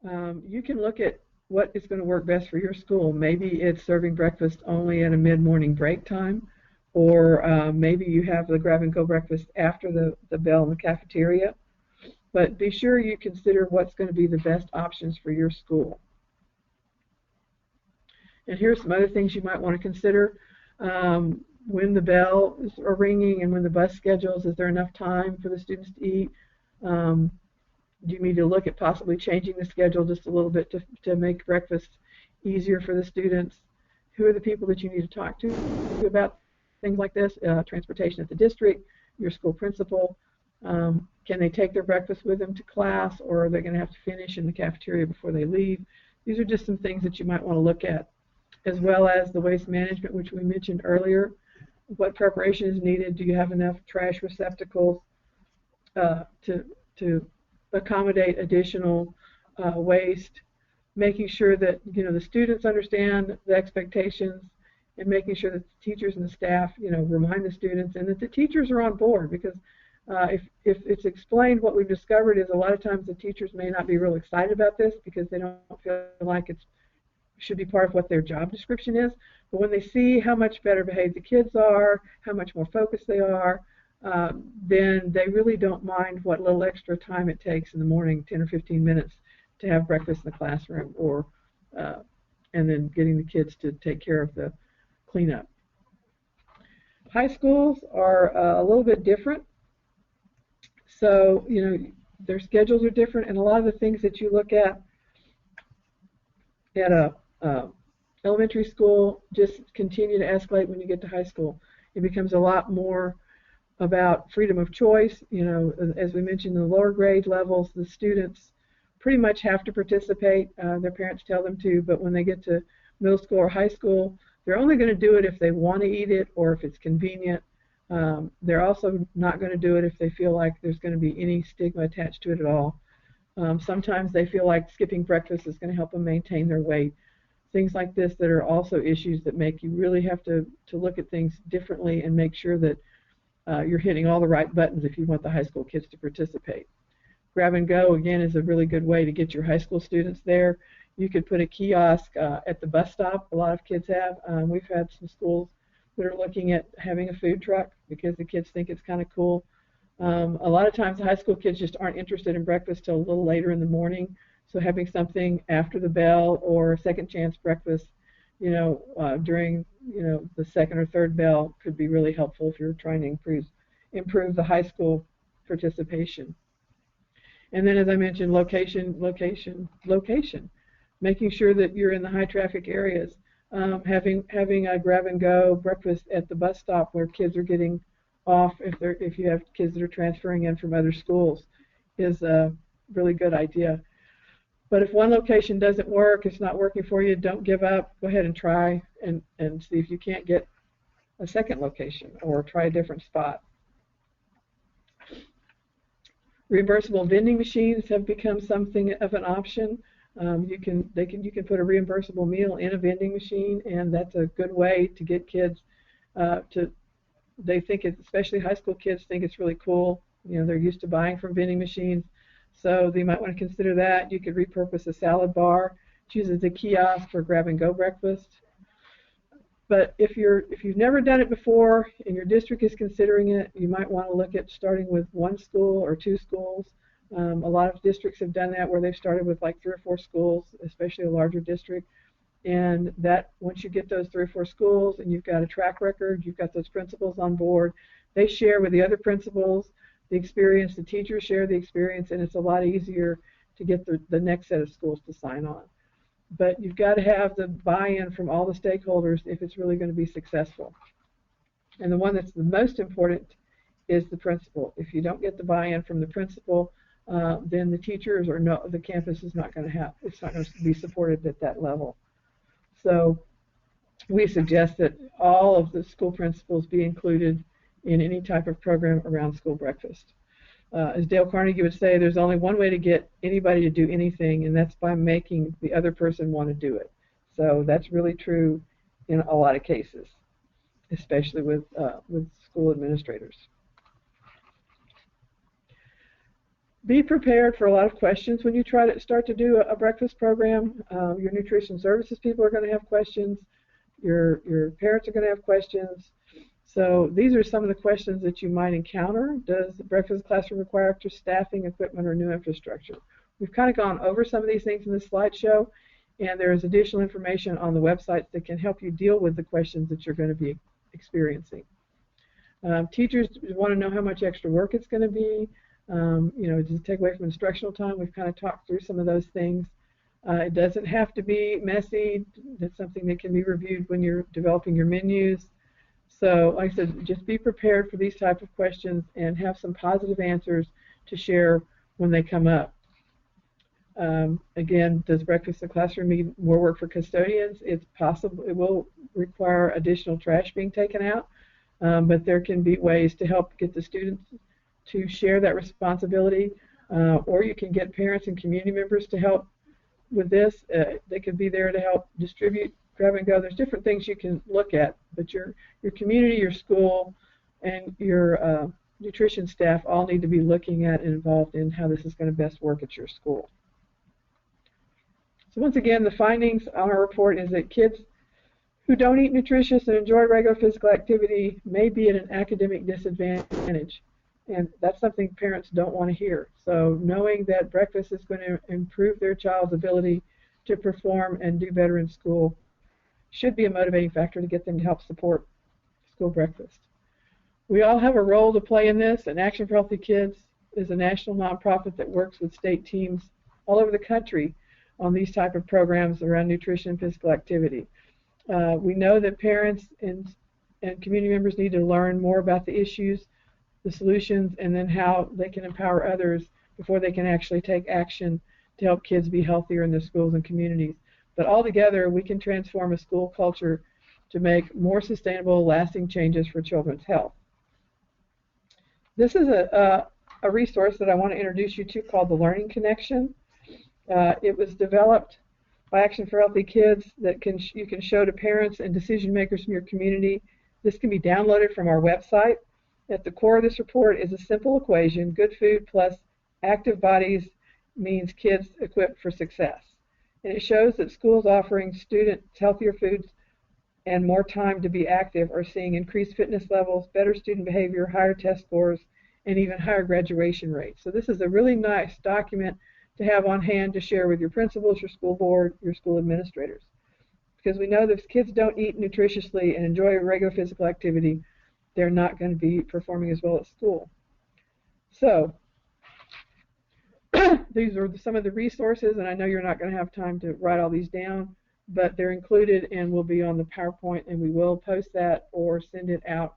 You can look at what is going to work best for your school. Maybe it's serving breakfast only at a mid-morning break time, or maybe you have the grab-and-go breakfast after the bell in the cafeteria. But be sure you consider what's going to be the best options for your school. And here's some other things you might want to consider. When the bells are ringing and when the bus schedules, is there enough time for the students to eat? Do you need to look at possibly changing the schedule just a little bit to make breakfast easier for the students? Who are the people that you need to talk to about things like this? Transportation at the district, your school principal. Can they take their breakfast with them to class, or are they going to have to finish in the cafeteria before they leave? These are just some things that you might want to look at, as well as the waste management, which we mentioned earlier. What preparation is needed? Do you have enough trash receptacles to accommodate additional waste? Making sure that the students understand the expectations, and making sure that the teachers and the staff remind the students, and that the teachers are on board, because if it's explained, what we've discovered is a lot of times the teachers may not be real excited about this because they don't feel like it should be part of what their job description is. But when they see how much better behaved the kids are, how much more focused they are, then they really don't mind what little extra time it takes in the morning, 10 or 15 minutes, to have breakfast in the classroom, or and then getting the kids to take care of the cleanup. High schools are a little bit different. So, their schedules are different, and a lot of the things that you look at a elementary school just continue to escalate when you get to high school. It becomes a lot more about freedom of choice. As we mentioned, in the lower grade levels, the students pretty much have to participate. Their parents tell them to, but when they get to middle school or high school, they're only going to do it if they want to eat it or if it's convenient. They're also not going to do it if they feel like there's going to be any stigma attached to it at all. Sometimes they feel like skipping breakfast is going to help them maintain their weight. Things like this that are also issues that make you really have to look at things differently and make sure that you're hitting all the right buttons if you want the high school kids to participate. Grab and go, again, is a really good way to get your high school students there. You could put a kiosk at the bus stop. A lot of kids have. We've had some schools that are looking at having a food truck because the kids think it's kind of cool. A lot of times the high school kids just aren't interested in breakfast till a little later in the morning, so having something after the bell or a second chance breakfast, during the second or third bell could be really helpful if you're trying to improve the high school participation. And then, as I mentioned, location. Making sure that you're in the high traffic areas. Having a grab and go breakfast at the bus stop where kids are getting off, if you have kids that are transferring in from other schools, is a really good idea. But if one location doesn't work, it's not working for you, don't give up. Go ahead and try and see if you can't get a second location or try a different spot. Reimbursable vending machines have become something of an option. You can put a reimbursable meal in a vending machine, and that's a good way to get kids they think especially high school kids think it's really cool. They're used to buying from vending machines, so they might want to consider that. You could repurpose a salad bar, choose as a kiosk for grab and go breakfast. But if you've never done it before and your district is considering it, you might want to look at starting with one school or two schools. A lot of districts have done that where they've started with like 3 or 4 schools, especially a larger district. And that once you get those 3 or 4 schools and you've got a track record, you've got those principals on board, they share with the other principals the experience, the teachers share the experience, and it's a lot easier to get the next set of schools to sign on. But you've got to have the buy-in from all the stakeholders if it's really going to be successful. And the one that's the most important is the principal. If you don't get the buy-in from the principal, then the teachers or the campus is not going to it's not going to be supported at that level. So we suggest that all of the school principals be included in any type of program around school breakfast. As Dale Carnegie would say, there's only one way to get anybody to do anything, and that's by making the other person want to do it. So that's really true in a lot of cases. especially with school administrators. Be prepared for a lot of questions when you try to start to do a breakfast program. Your nutrition services people are going to have questions. Your parents are going to have questions. So these are some of the questions that you might encounter. Does the breakfast classroom require extra staffing, equipment, or new infrastructure? We've kind of gone over some of these things in this slideshow, and there is additional information on the website that can help you deal with the questions that you're going to be experiencing. Teachers want to know how much extra work it's going to be. Does it take away from instructional time? We've kind of talked through some of those things. It doesn't have to be messy. That's something that can be reviewed when you're developing your menus. So, like I said, just be prepared for these type of questions and have some positive answers to share when they come up. Again, does breakfast in the classroom mean more work for custodians? It's possible. It will require additional trash being taken out, but there can be ways to help get the students to share that responsibility, or you can get parents and community members to help with this. They could be there to help distribute, grab and go. There's different things you can look at, but your community, your school, and your nutrition staff all need to be looking at and involved in how this is going to best work at your school. So once again, the findings on our report is that kids who don't eat nutritious and enjoy regular physical activity may be at an academic disadvantage. And that's something parents don't want to hear. So knowing that breakfast is going to improve their child's ability to perform and do better in school should be a motivating factor to get them to help support school breakfast. We all have a role to play in this, and Action for Healthy Kids is a national nonprofit that works with state teams all over the country on these type of programs around nutrition and physical activity. We know that parents and community members need to learn more about the issues, the solutions, and then how they can empower others before they can actually take action to help kids be healthier in their schools and communities. But altogether, we can transform a school culture to make more sustainable, lasting changes for children's health. This is a resource that I want to introduce you to called the Learning Connection. It was developed by Action for Healthy Kids that you can show to parents and decision makers from your community. This can be downloaded from our website. At the core of this report is a simple equation: good food plus active bodies means kids equipped for success. And it shows that schools offering students healthier foods and more time to be active are seeing increased fitness levels, better student behavior, higher test scores, and even higher graduation rates. So this is a really nice document to have on hand to share with your principals, your school board, your school administrators. Because we know that if kids don't eat nutritiously and enjoy regular physical activity, they're not going to be performing as well at school. So these are some of the resources, and I know you're not going to have time to write all these down, but they're included and will be on the PowerPoint, and we will post that or send it out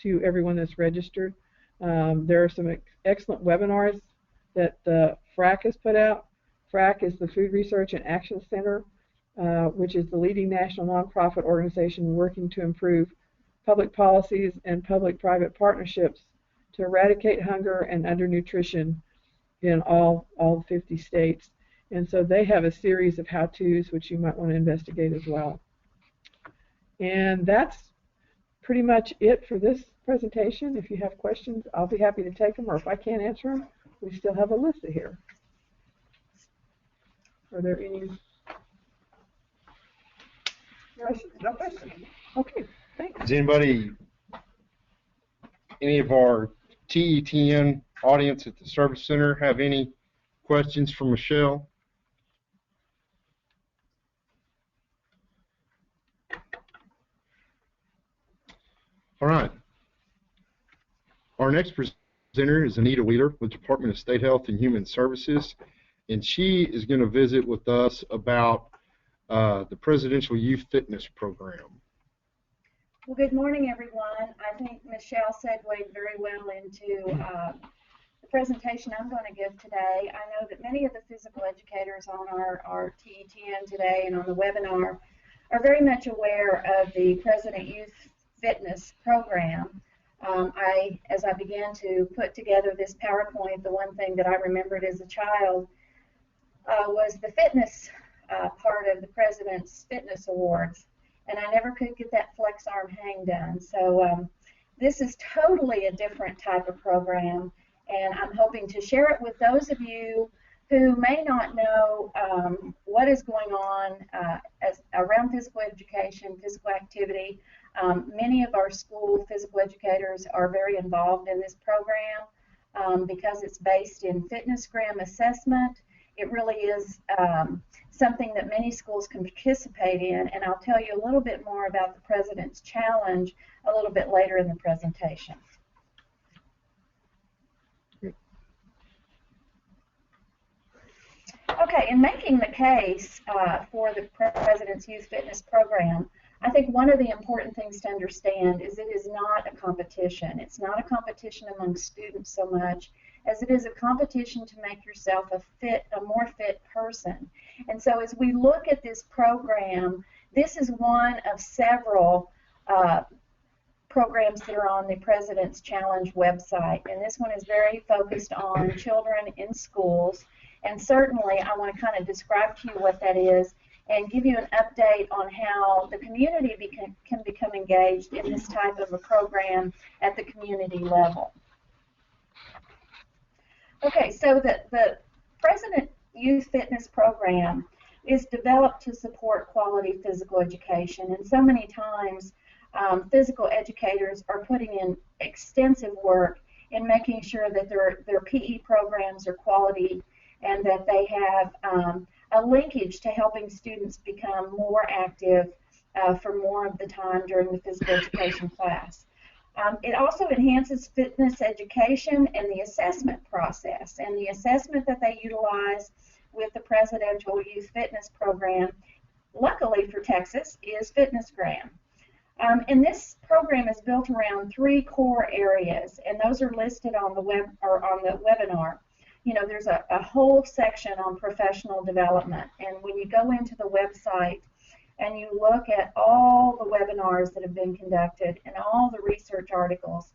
to everyone that's registered. There are some excellent webinars that FRAC has put out. FRAC is the Food Research and Action Center, which is the leading national nonprofit organization working to improve public policies and public-private partnerships to eradicate hunger and undernutrition in all 50 states. And so they have a series of how-tos which you might want to investigate as well. And that's pretty much it for this presentation. If you have questions, I'll be happy to take them, or if I can't answer them, we still have Alyssa here. Are there any questions? No questions. Okay, thanks. Does anybody, any of our TETN audience at the Service Center have any questions for Michelle? All right. Our next presenter is Anita Wheeler with Department of State Health and Human Services, and she is going to visit with us about the Presidential Youth Fitness Program. Well, good morning, everyone. I think Michelle segued very well into the presentation I'm going to give today. I know that many of the physical educators on our TETN today and on the webinar are very much aware of the President Youth Fitness Program. As I began to put together this PowerPoint, the one thing that I remembered as a child was the fitness part of the President's Fitness Awards. and I never could get that flex arm hang done. So this is totally a different type of program, and I'm hoping to share it with those of you who may not know what is going on around physical education, physical activity. Many of our school physical educators are very involved in this program because it's based in FitnessGram assessment. It really is something that many schools can participate in, and I'll tell you a little bit more about the President's Challenge a little bit later in the presentation. Okay, in making the case for the President's Youth Fitness Program, I think one of the important things to understand is it is not a competition. It's not a competition among students so much as it is a competition to make yourself a more fit person. And so as we look at this program, this is one of several programs that are on the President's Challenge website. And this one is very focused on children in schools. And certainly I want to kind of describe to you what that is and give you an update on how the community can become engaged in this type of a program at the community level. Okay, so the President Youth Fitness Program is developed to support quality physical education, and so many times physical educators are putting in extensive work in making sure that their PE programs are quality and that they have a linkage to helping students become more active for more of the time during the physical education class. It also enhances fitness education and the assessment process. And the assessment that they utilize with the Presidential Youth Fitness Program, luckily for Texas, is FitnessGram. And this program is built around 3 core areas, and those are listed on the web or on the webinar. You know, there's a whole section on professional development, and when you go into the website and you look at all the webinars that have been conducted and all the research articles,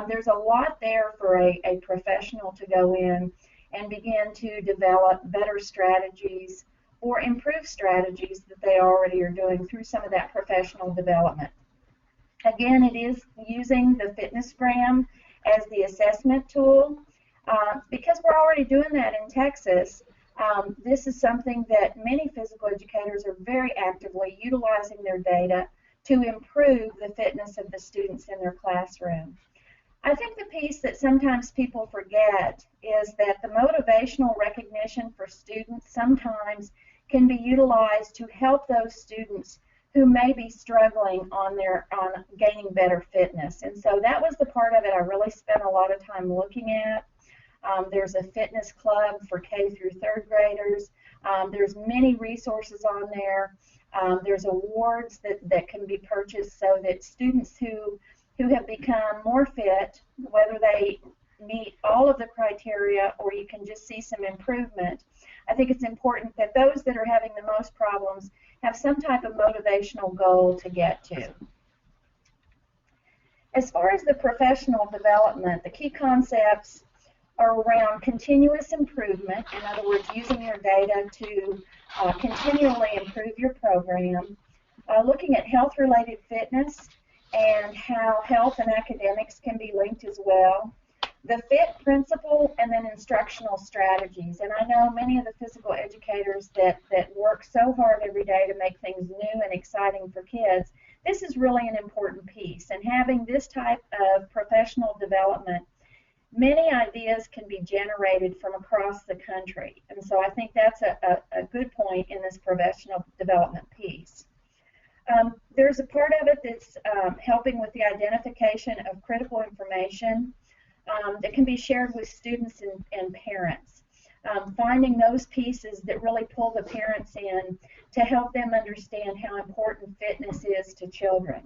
there's a lot there for a professional to go in and begin to develop better strategies or improve strategies that they already are doing through some of that professional development. Again, it is using the FitnessGram as the assessment tool. Because we're already doing that in Texas, this is something that many physical educators are very actively utilizing their data to improve the fitness of the students in their classroom. I think the piece that sometimes people forget is that the motivational recognition for students sometimes can be utilized to help those students who may be struggling on gaining better fitness. And so that was the part of it I really spent a lot of time looking at. There's a fitness club for K through 3rd graders. There's many resources on there. There's awards that can be purchased so that students who have become more fit, whether they meet all of the criteria or you can just see some improvement, I think it's important that those that are having the most problems have some type of motivational goal to get to. As far as the professional development, the key concepts are around continuous improvement, in other words, using your data to continually improve your program, looking at health-related fitness and how health and academics can be linked as well, the FIT principle, and then instructional strategies. And I know many of the physical educators that work so hard every day to make things new and exciting for kids, this is really an important piece. And having this type of professional development, many ideas can be generated from across the country, and so I think that's a good point in this professional development piece. There's a part of it that's helping with the identification of critical information that can be shared with students and parents, finding those pieces that really pull the parents in to help them understand how important fitness is to children.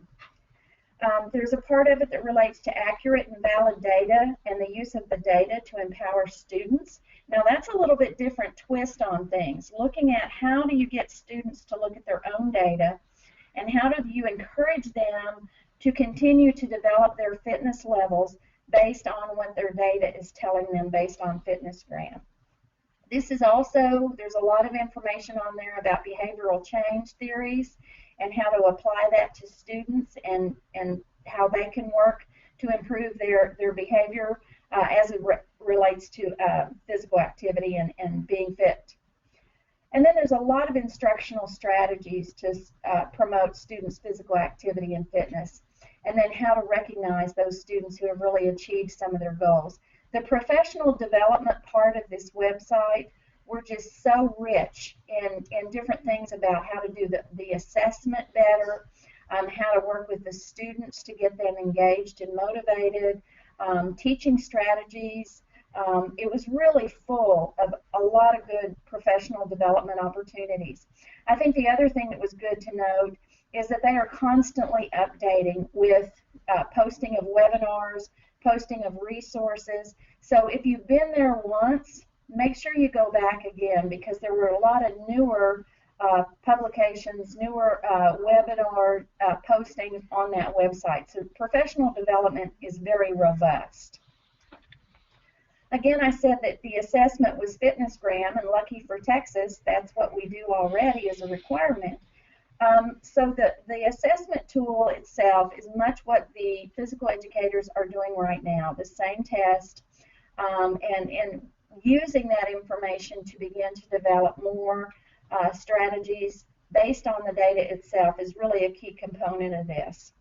There's a part of it that relates to accurate and valid data and the use of the data to empower students. Now that's a little bit different twist on things, looking at how do you get students to look at their own data and how do you encourage them to continue to develop their fitness levels based on what their data is telling them based on FitnessGram. This is also, there's a lot of information on there about behavioral change theories and how to apply that to students and how they can work to improve their behavior as it relates to physical activity and being fit. And then there's a lot of instructional strategies to promote students' physical activity and fitness, and then how to recognize those students who have really achieved some of their goals. The professional development part of this website, we're just so rich in different things about how to do the assessment better, how to work with the students to get them engaged and motivated, teaching strategies. It was really full of a lot of good professional development opportunities. I think the other thing that was good to note is that they are constantly updating with posting of webinars, posting of resources. So if you've been there once, make sure you go back again, because there were a lot of newer publications, newer webinar postings on that website. So professional development is very robust. Again, I said that the assessment was FitnessGram, and lucky for Texas, that's what we do already as a requirement. So the assessment tool itself is much what the physical educators are doing right now, the same test, and using that information to begin to develop more strategies based on the data itself is really a key component of this.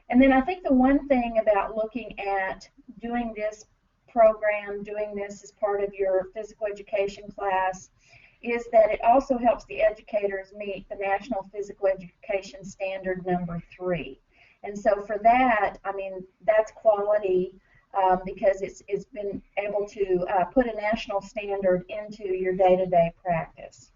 And then I think the one thing about looking at doing this program, doing this as part of your physical education class, is that it also helps the educators meet the National Physical Education Standard number 3. And so for that, I mean, that's quality because it's been able to put a national standard into your day-to-day practice.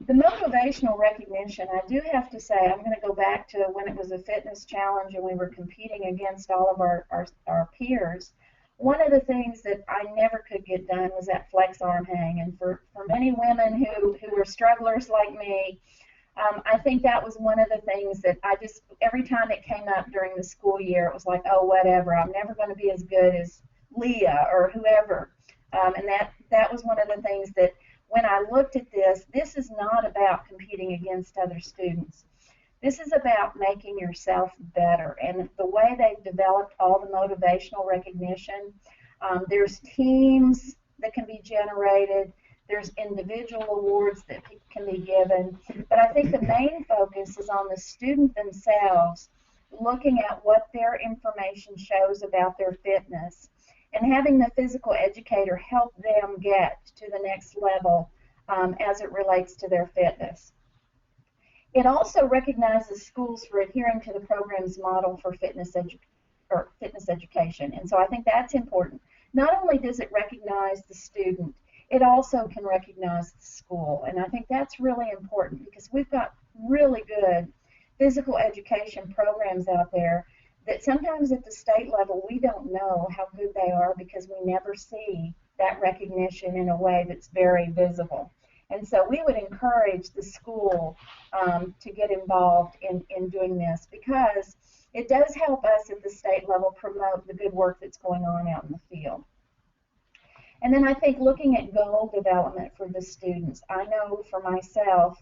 The motivational recognition, I do have to say, I'm going to go back to when it was a fitness challenge and we were competing against all of our peers. One of the things that I never could get done was that flex arm hang. And for many women who were strugglers like me, I think that was one of the things that I just, every time it came up during the school year, it was like, oh, whatever, I'm never going to be as good as Leah or whoever. And that was one of the things that when I looked at this, this is not about competing against other students. This is about making yourself better. And the way they've developed all the motivational recognition, there's teams that can be generated. There's individual awards that can be given. But I think the main focus is on the student themselves, looking at what their information shows about their fitness, and having the physical educator help them get to the next level as it relates to their fitness. It also recognizes schools for adhering to the program's model for fitness education, and so I think that's important. Not only does it recognize the student, it also can recognize the school, and I think that's really important because we've got really good physical education programs out there that sometimes at the state level we don't know how good they are because we never see that recognition in a way that's very visible. And so we would encourage the school to get involved in doing this because it does help us at the state level promote the good work that's going on out in the field. And then I think looking at goal development for the students, I know for myself,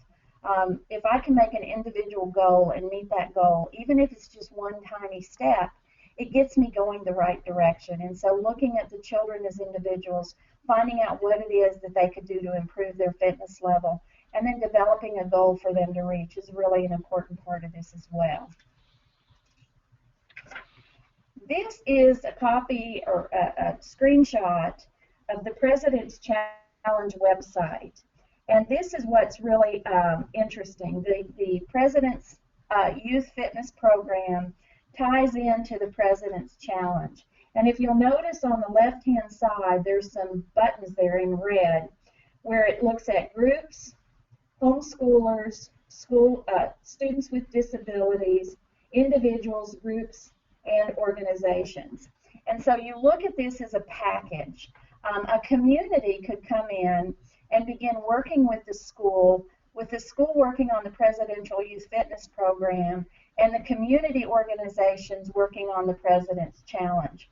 if I can make an individual goal and meet that goal, even if it's just one tiny step, it gets me going the right direction. And so looking at the children as individuals, finding out what it is that they could do to improve their fitness level, and then developing a goal for them to reach is really an important part of this as well. This is a copy or a screenshot of the President's Challenge website. And this is what's really interesting. The President's Youth Fitness Program ties into the President's Challenge. And if you'll notice on the left-hand side, there's some buttons there in red where it looks at groups, homeschoolers, students with disabilities, individuals, groups, and organizations. And so you look at this as a package. A community could come in and begin working with the school working on the Presidential Youth Fitness Program, and the community organizations working on the President's Challenge.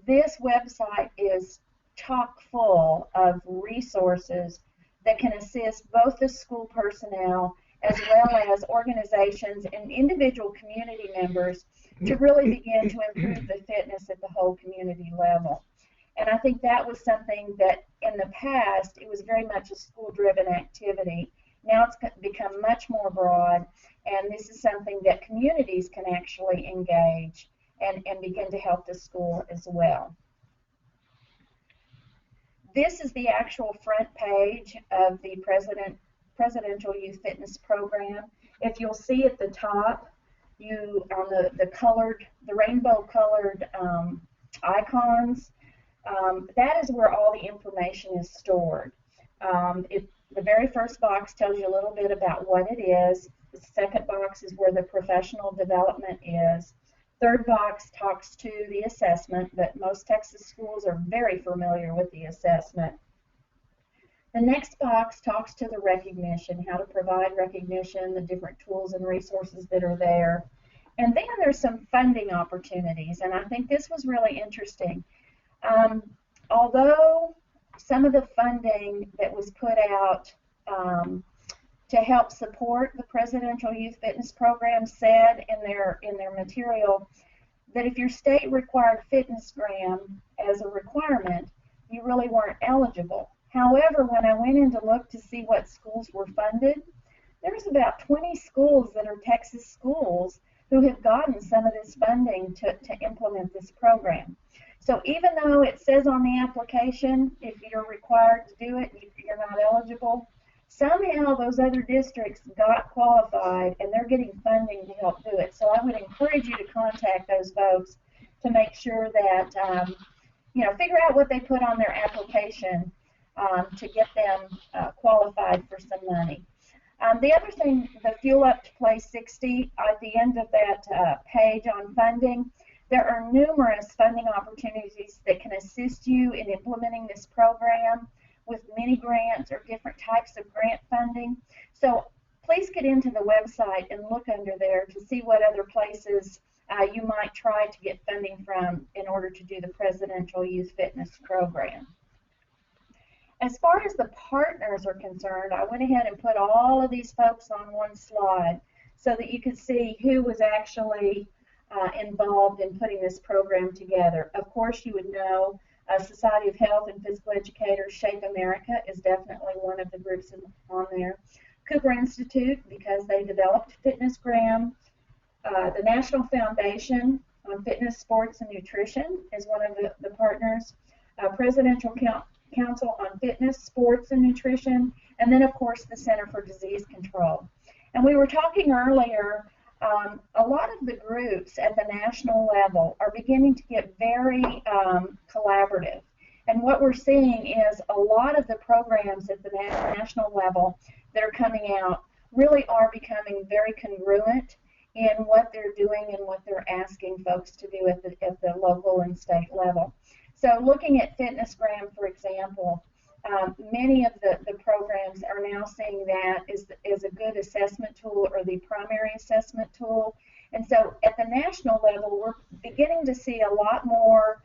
This website is chock full of resources that can assist both the school personnel as well as organizations and individual community members to really begin to improve the fitness at the whole community level. And I think that was something that in the past, it was very much a school-driven activity. Now it's become much more broad, and this is something that communities can actually engage and begin to help the school as well. This is the actual front page of the Presidential Youth Fitness Program. If you'll see at the top, on the rainbow-colored icons, that is where all the information is stored. The very first box tells you a little bit about what it is. The second box is where the professional development is. Third box talks to the assessment, but most Texas schools are very familiar with the assessment. The next box talks to the recognition, how to provide recognition, the different tools and resources that are there. And then there's some funding opportunities, and I think this was really interesting. Although some of the funding that was put out to help support the Presidential Youth Fitness Program said in their material that if your state required FitnessGram as a requirement, you really weren't eligible. However, when I went in to look to see what schools were funded, there's about 20 schools that are Texas schools who have gotten some of this funding to implement this program. So even though it says on the application, if you're required to do it, you're not eligible, somehow those other districts got qualified and they're getting funding to help do it. So I would encourage you to contact those folks to make sure that, figure out what they put on their application to get them qualified for some money. The other thing, the Fuel Up to Play 60, at the end of that page on funding, there are numerous funding opportunities that can assist you in implementing this program with mini grants or different types of grant funding. So please get into the website and look under there to see what other places you might try to get funding from in order to do the Presidential Youth Fitness Program. As far as the partners are concerned, I went ahead and put all of these folks on one slide so that you could see who was actually involved in putting this program together. Of course, you would know Society of Health and Physical Educators, Shape America is definitely one of the groups on there. Cooper Institute, because they developed FitnessGram. The National Foundation on Fitness, Sports, and Nutrition is one of the partners. Presidential Council on Fitness, Sports, and Nutrition, and then, of course, the Center for Disease Control. And we were talking earlier, a lot of the groups at the national level are beginning to get very collaborative. And what we're seeing is a lot of the programs at the national level that are coming out really are becoming very congruent in what they're doing and what they're asking folks to do at the local and state level. So looking at FitnessGram, for example, many of the programs are now seeing that as a good assessment tool or the primary assessment tool. And so at the national level, we're beginning to see a lot more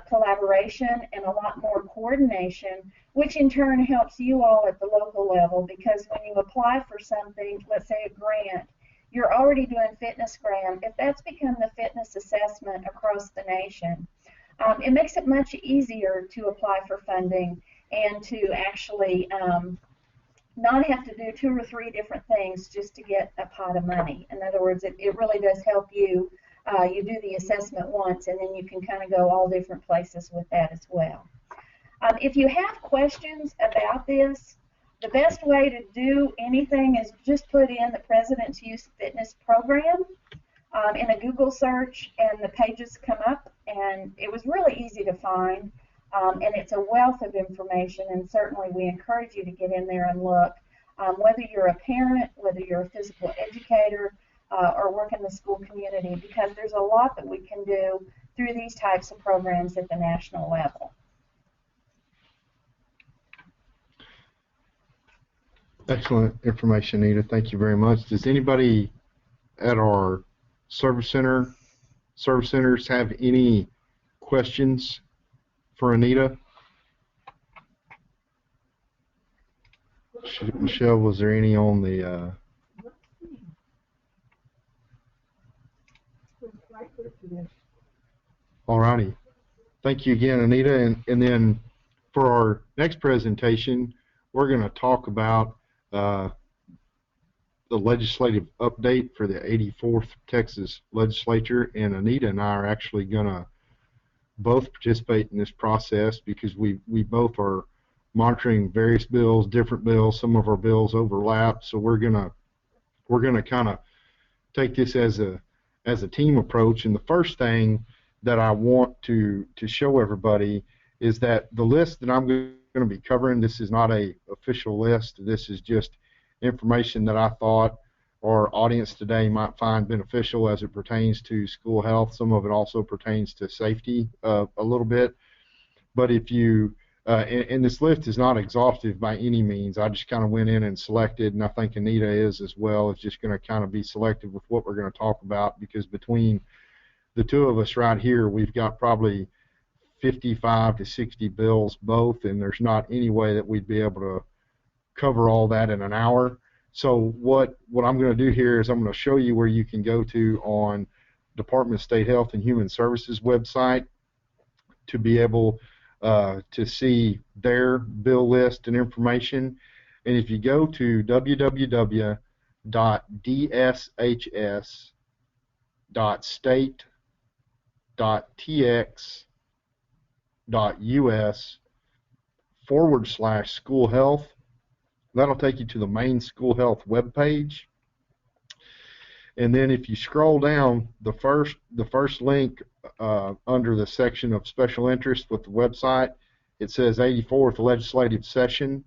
collaboration and a lot more coordination, which in turn helps you all at the local level, because when you apply for something, let's say a grant, you're already doing FitnessGram. If that's become the fitness assessment across the nation, it makes it much easier to apply for funding and to actually not have to do 2 or 3 different things just to get a pot of money. In other words, it really does help you. You do the assessment once, and then you can kind of go all different places with that as well. If you have questions about this, the best way to do anything is just put in the President's Youth Fitness Program in a Google search, and the pages come up, and it was really easy to find, and it's a wealth of information, and certainly we encourage you to get in there and look, whether you're a parent, whether you're a physical educator, or work in the school community, because there's a lot that we can do through these types of programs at the national level. Excellent information, Anita. Thank you very much. Does anybody at our service centers have any questions for Anita? Michelle, was there any on the? All righty. Thank you again, Anita. And then for our next presentation, we're going to talk about the legislative update for the 84th Texas Legislature. And Anita and I are actually going to both participate in this process because we both are monitoring various bills, different bills. Some of our bills overlap, so we're gonna kind of take this as a team approach. And the first thing that I want to show everybody is that the list that I'm going to be covering, this is not a official list. This is just information that I thought our audience today might find beneficial as it pertains to school health. Some of it also pertains to safety a little bit. But if you and this list is not exhaustive by any means. I just kind of went in and selected, and I think Anita is as well. It's just going to kind of be selective with what we're going to talk about, because between the two of us right here, we've got probably 55 to 60 bills both, and there's not any way that we'd be able to cover all that in an hour. So what I'm going to do here is I'm going to show you where you can go to on Department of State Health and Human Services website to be able to see their bill list and information. And if you go to www.dshs.state.us/school health, that'll take you to the main school health web page. And then if you scroll down, the first link under the section of special interest with the website, it says 84th legislative session.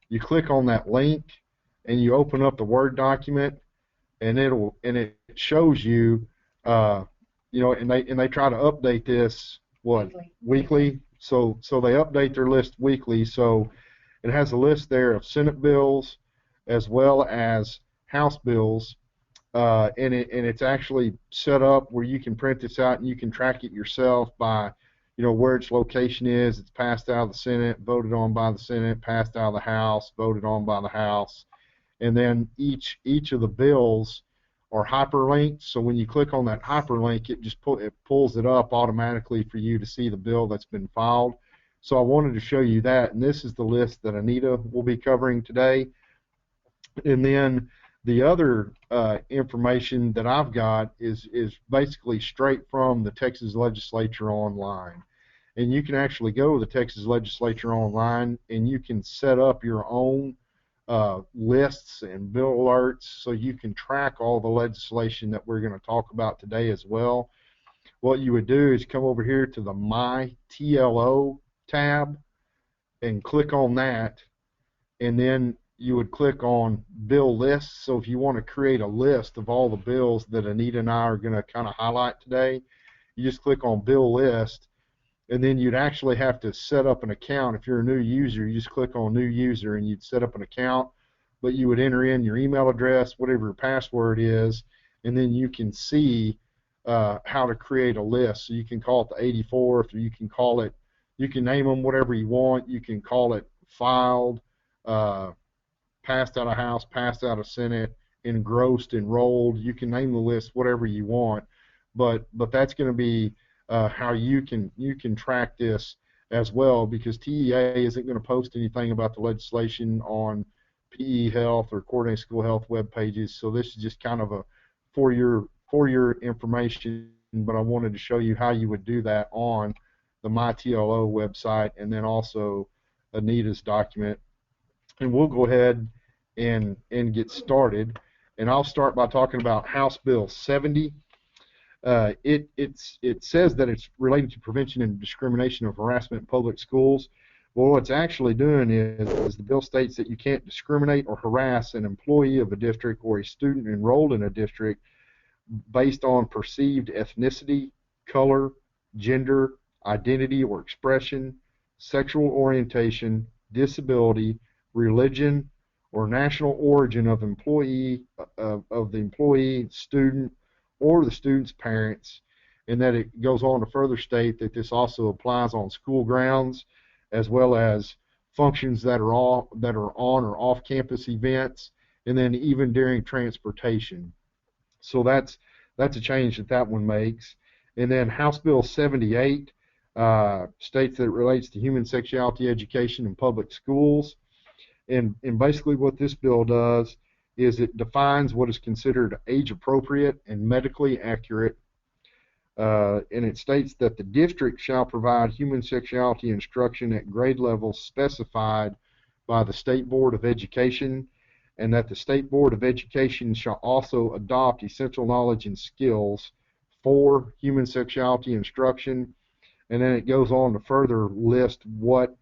You click on that link and you open up the Word document, and it shows you, and they try to update this weekly. So they update their list weekly. So it has a list there of Senate bills as well as House bills. And it's actually set up where you can print this out and you can track it yourself by, where its location is. It's passed out of the Senate, voted on by the Senate, passed out of the House, voted on by the House, and then each of the bills are hyperlinked. So when you click on that hyperlink, it pulls it up automatically for you to see the bill that's been filed. So I wanted to show you that, and this is the list that Anita will be covering today. And then the other information that I've got is basically straight from the Texas Legislature online. And you can actually go to the Texas Legislature online and you can set up your own lists and bill alerts so you can track all the legislation that we're going to talk about today as well. What you would do is come over here to the My TLO tab and click on that, and then you would click on bill lists. So if you want to create a list of all the bills that Anita and I are going to kind of highlight today, you just click on bill list, and then you'd actually have to set up an account. If you're a new user, you just click on new user and you'd set up an account, but you would enter in your email address, whatever your password is, and then you can see how to create a list. So you can call it the 84th, or you can name them whatever you want. You can call it filed, passed out of House, passed out of Senate, engrossed, enrolled. You can name the list whatever you want, but that's going to be how you can track this as well, because TEA isn't going to post anything about the legislation on PE Health or Coordinated School Health web pages. So this is just kind of a for your information, but I wanted to show you how you would do that on the MyTLO website and then also Anita's document. And we'll go ahead and get started. And I'll start by talking about House Bill 70. It says that it's related to prevention and discrimination of harassment in public schools. Well, what it's actually doing is the bill states that you can't discriminate or harass an employee of a district or a student enrolled in a district based on perceived ethnicity, color, gender, identity or expression, sexual orientation, disability, religion, or national origin of the employee, student, or the student's parents. And that it goes on to further state that this also applies on school grounds as well as functions that are on or off campus events, and then even during transportation. So that's a change that one makes. And then House Bill 78 states that it relates to human sexuality education in public schools. And basically what this bill does is it defines what is considered age appropriate and medically accurate. And it states that the district shall provide human sexuality instruction at grade levels specified by the State Board of Education, and that the State Board of Education shall also adopt essential knowledge and skills for human sexuality instruction. And then it goes on to further list what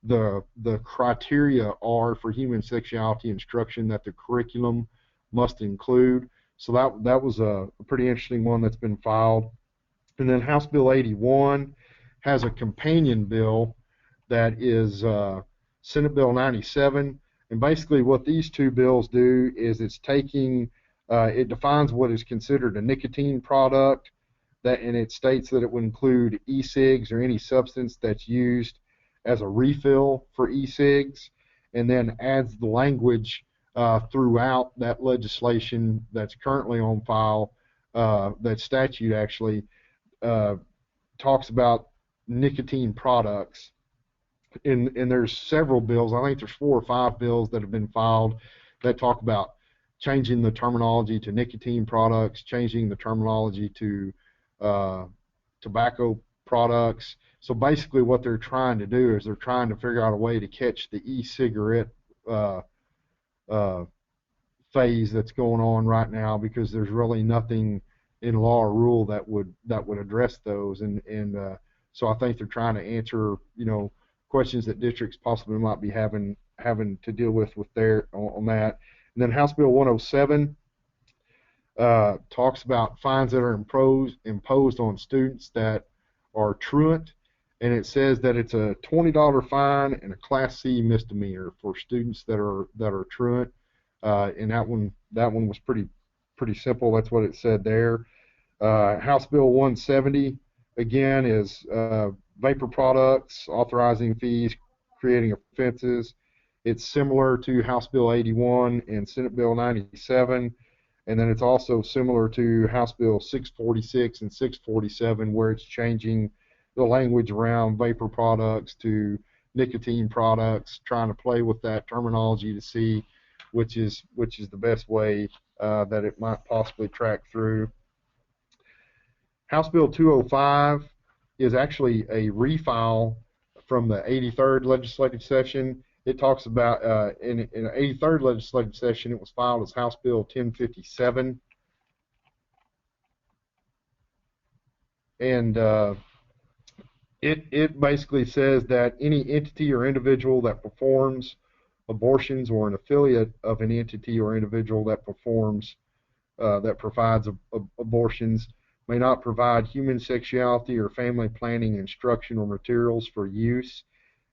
the criteria are for human sexuality instruction that the curriculum must include. So that was a pretty interesting one that's been filed. And then House Bill 81 has a companion bill that is Senate Bill 97. And basically what these two bills do is it's taking, it defines what is considered a nicotine product, and it states that it would include e-cigs or any substance that's used as a refill for e-cigs, and then adds the language throughout that legislation that's currently on file, that statute actually, talks about nicotine products. And there's several bills, I think there's 4 or 5 bills that have been filed that talk about changing the terminology to nicotine products, changing the terminology to tobacco products. So basically what they're trying to do is they're trying to figure out a way to catch the e-cigarette phase that's going on right now, because there's really nothing in law or rule that would address those, and so I think they're trying to answer questions that districts possibly might be having to deal with their on that. And then House Bill 107 talks about fines that are imposed on students that are truant, and it says that it's a $20 fine and a Class C misdemeanor for students that are truant. And that one was pretty simple. That's what it said there. House Bill 170 again is vapor products, authorizing fees, creating offenses. It's similar to House Bill 81 and Senate Bill 97, and then it's also similar to House Bill 646 and 647, where it's changing the language around vapor products to nicotine products, trying to play with that terminology to see which is the best way that it might possibly track through. House Bill 205 is actually a refile from the 83rd legislative session. It talks about, in the 83rd legislative session, it was filed as House Bill 1057. And it basically says that any entity or individual that performs abortions, or an affiliate of an entity or individual that provides abortions, may not provide human sexuality or family planning instruction or materials for use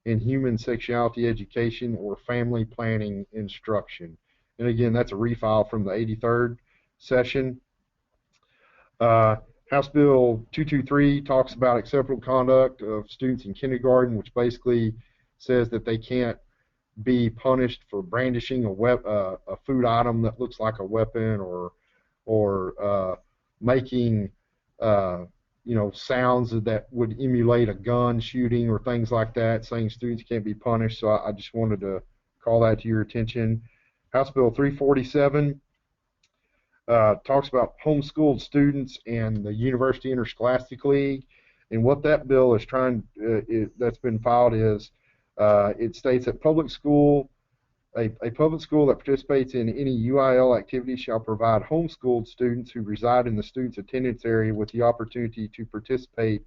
in human sexuality education or family planning instruction. And again, that's a refile from the 83rd session. House Bill 223 talks about acceptable conduct of students in kindergarten, which basically says that they can't be punished for brandishing a food item that looks like a weapon, or making sounds that would emulate a gun shooting or things like that, saying students can't be punished. So I just wanted to call that to your attention. House Bill 347 talks about homeschooled students and the University Interscholastic League, and what that bill is that's been filed is it states that a public school that participates in any UIL activity shall provide homeschooled students who reside in the student's attendance area with the opportunity to participate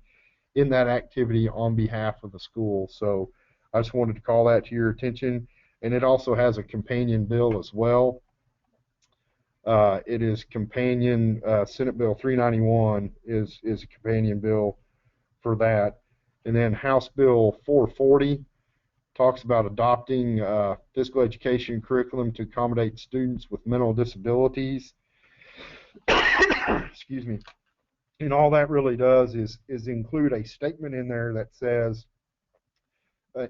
in that activity on behalf of the school. So I just wanted to call that to your attention. And it also has a companion bill as well. It is companion, Senate Bill 391 is a companion bill for that. And then House Bill 440 talks about adopting physical education curriculum to accommodate students with mental disabilities. Excuse me. And all that really does is include a statement in there that says,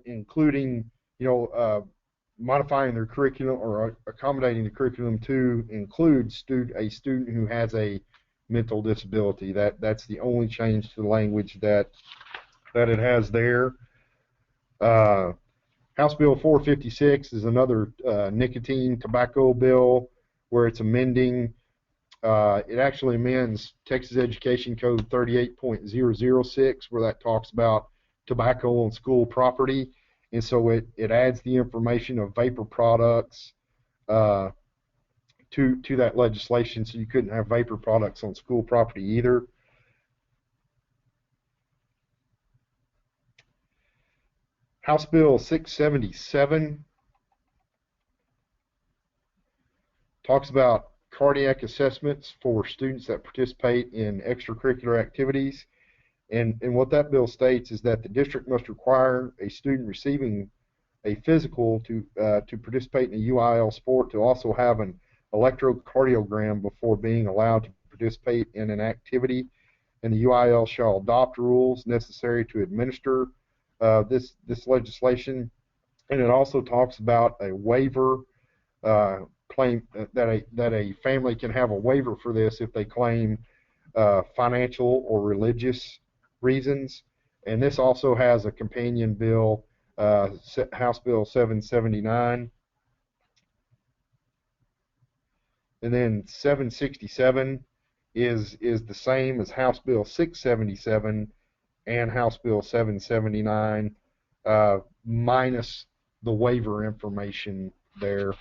including modifying their curriculum or accommodating the curriculum to include a student who has a mental disability. That's the only change to the language that it has there. House Bill 456 is another nicotine tobacco bill where it's amending. It actually amends Texas Education Code 38.006 where that talks about tobacco on school property. And so it adds the information of vapor products to that legislation, so you couldn't have vapor products on school property either. House Bill 677 talks about cardiac assessments for students that participate in extracurricular activities. And what that bill states is that the district must require a student receiving a physical to participate in a UIL sport to also have an electrocardiogram before being allowed to participate in an activity. And the UIL shall adopt rules necessary to administer this legislation. And it also talks about a waiver claim that a family can have a waiver for this if they claim financial or religious reasons. And this also has a companion bill, House Bill 779. And then 767 is the same as House Bill 677 and House Bill 779, minus the waiver information there.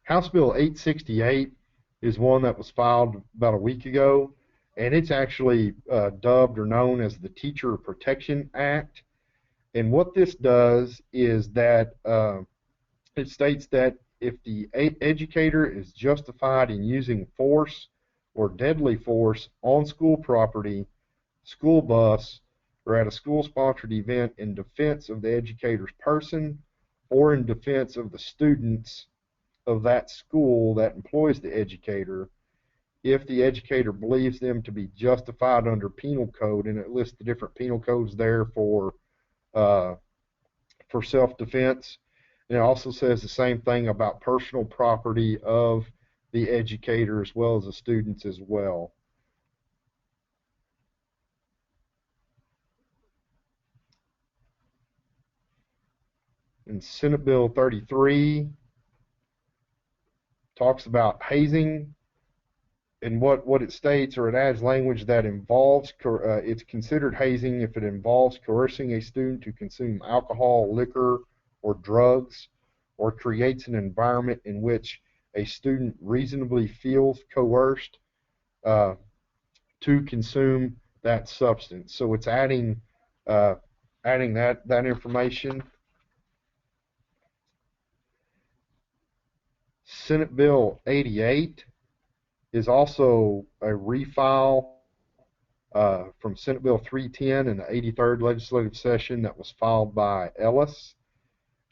House Bill 868 is one that was filed about a week ago, and it's actually dubbed or known as the Teacher Protection Act. And what this does is that it states that if the educator is justified in using force or deadly force on school property, school bus, or at a school-sponsored event in defense of the educator's person or in defense of the students of that school that employs the educator, if the educator believes them to be justified under penal code, and it lists the different penal codes there for self-defense. And it also says the same thing about personal property of the educator as well as the students as well. And Senate Bill 33 talks about hazing, and what it states, or it adds language that involves, it's considered hazing if it involves coercing a student to consume alcohol, liquor, or drugs, or creates an environment in which a student reasonably feels coerced to consume that substance. So it's adding that information. Senate Bill 88 is also a refile from Senate Bill 310 in the 83rd legislative session that was filed by Ellis.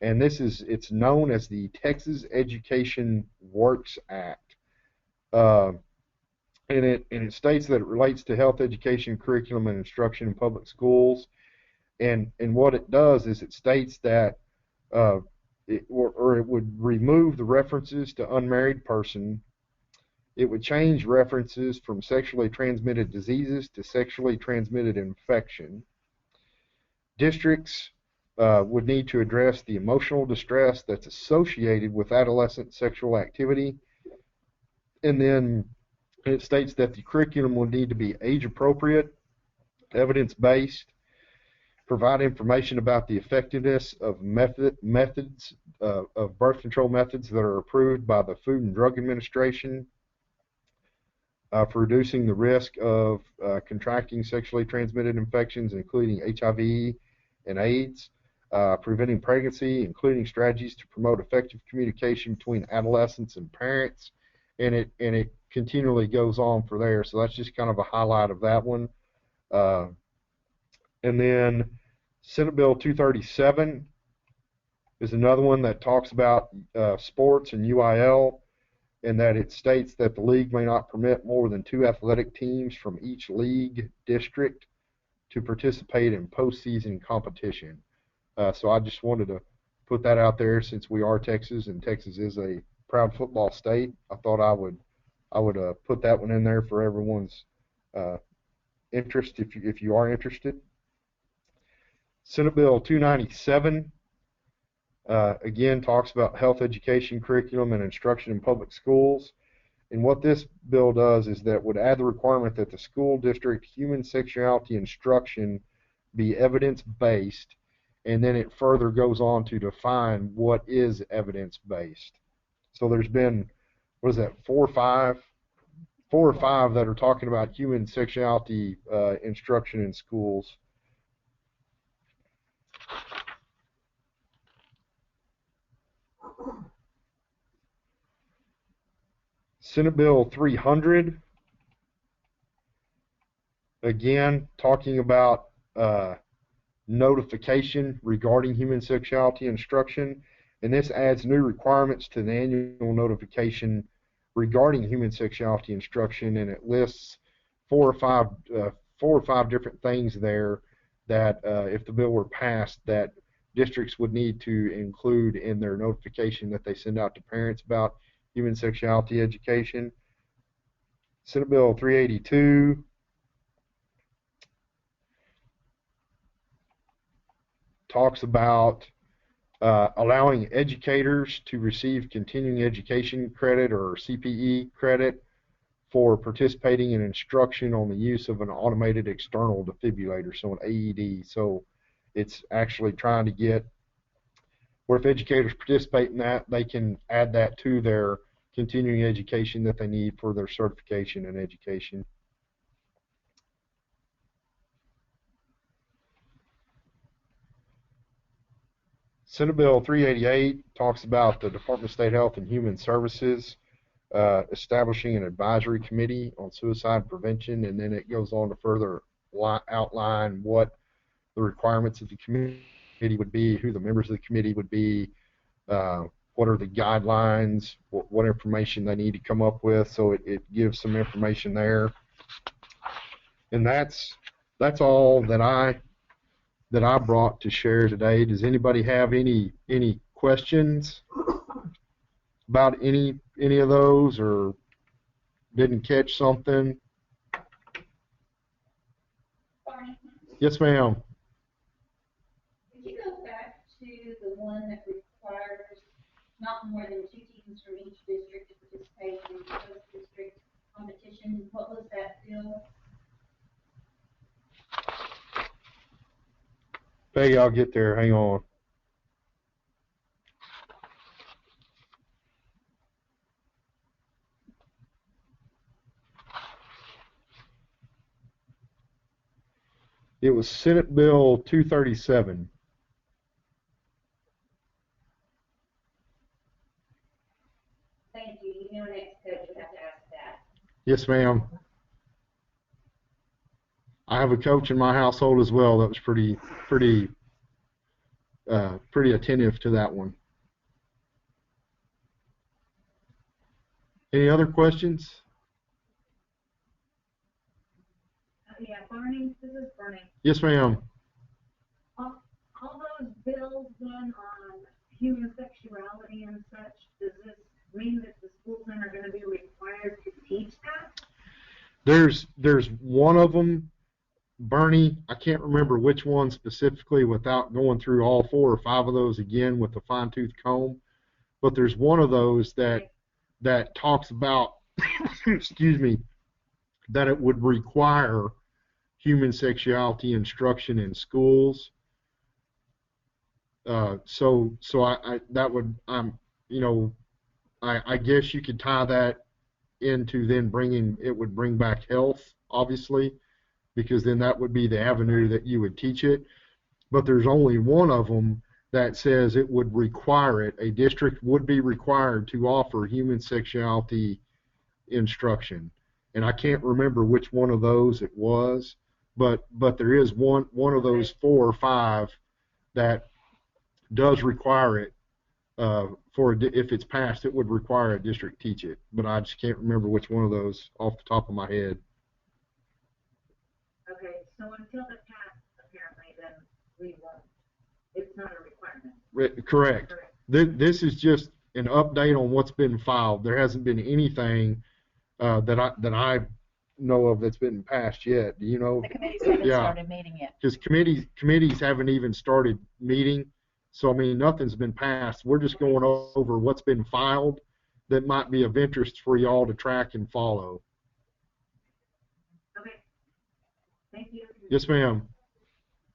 And it's known as the Texas Education Works Act. And it states that it relates to health education curriculum and instruction in public schools. And what it does is it states that it would remove the references to unmarried person. It would change references from sexually transmitted diseases to sexually transmitted infection. Districts would need to address the emotional distress that's associated with adolescent sexual activity. And then it states that the curriculum will need to be age appropriate, evidence-based, provide information about the effectiveness of methods of birth control methods that are approved by the Food and Drug Administration for reducing the risk of contracting sexually transmitted infections, including HIV and AIDS, preventing pregnancy, including strategies to promote effective communication between adolescents and parents, and it continually goes on for there. So that's just kind of a highlight of that one. And then Senate Bill 237 is another one that talks about sports and UIL. and that it states that the league may not permit more than 2 athletic teams from each league district to participate in postseason competition. So I just wanted to put that out there, since we are Texas and Texas is a proud football state. I thought I would put that one in there for everyone's interest if you are interested. Senate Bill 297 again talks about health education curriculum and instruction in public schools. And what this bill does is that would add the requirement that the school district human sexuality instruction be evidence-based, and then it further goes on to define what is evidence-based. So there's been, what is that, 4 or 5 that are talking about human sexuality instruction in schools. Senate Bill 300, again, talking about notification regarding human sexuality instruction, and this adds new requirements to the annual notification regarding human sexuality instruction, and it lists 4 or 5 different things there that if the bill were passed, that districts would need to include in their notification that they send out to parents about human sexuality education. Senate Bill 382 talks about allowing educators to receive continuing education credit or CPE credit for participating in instruction on the use of an automated external defibrillator, so an AED. So it's actually trying to get where if educators participate in that, they can add that to their continuing education that they need for their certification in education. Senate Bill 388 talks about the Department of State Health and Human Services establishing an advisory committee on suicide prevention, and then it goes on to further outline what the requirements of the committee would be, who the members of the committee would be, what are the guidelines, what information they need to come up with. So it gives some information there. And that's all that I brought to share today. Does anybody have any questions about any of those, or didn't catch something? Barney, Yes, ma'am. could you go back to the one that requires not more than 2 teams from each district to participate in post-district competition? What was that bill? Peggy, I'll get there. Hang on. It was Senate Bill 237. Thank you. You know, next coach would have to ask that. Yes, ma'am. I have a coach in my household as well that was pretty attentive to that one. Any other questions? Yeah, Barney, this is Barney. Yes, ma'am. All those bills then on human sexuality and such, does this mean that the schools then are going to be required to teach that? There's one of them, Bernie, I can't remember which one specifically without going through all 4 or 5 of those again with a fine-tooth comb, but there's one of those that talks about, excuse me, that it would require human sexuality instruction in schools. So that would, I guess you could tie that into then it would bring back health, obviously, because then that would be the avenue that you would teach it. But there's only one of them that says it would require it. A district would be required to offer human sexuality instruction. And I can't remember which one of those it was, but there is one of those 4 or 5 that does require it if it's passed, it would require a district teach it, but I just can't remember which one of those off the top of my head. Okay, so until the pass, apparently, then we won't. It's not a requirement. Correct. This is just an update on what's been filed. There hasn't been anything that I know of that's been passed yet. Do you know? The committees haven't started meeting yet. Because committees haven't even started meeting, so I mean nothing's been passed. We're just going over what's been filed that might be of interest for y'all to track and follow. Okay. Thank you. Yes, ma'am.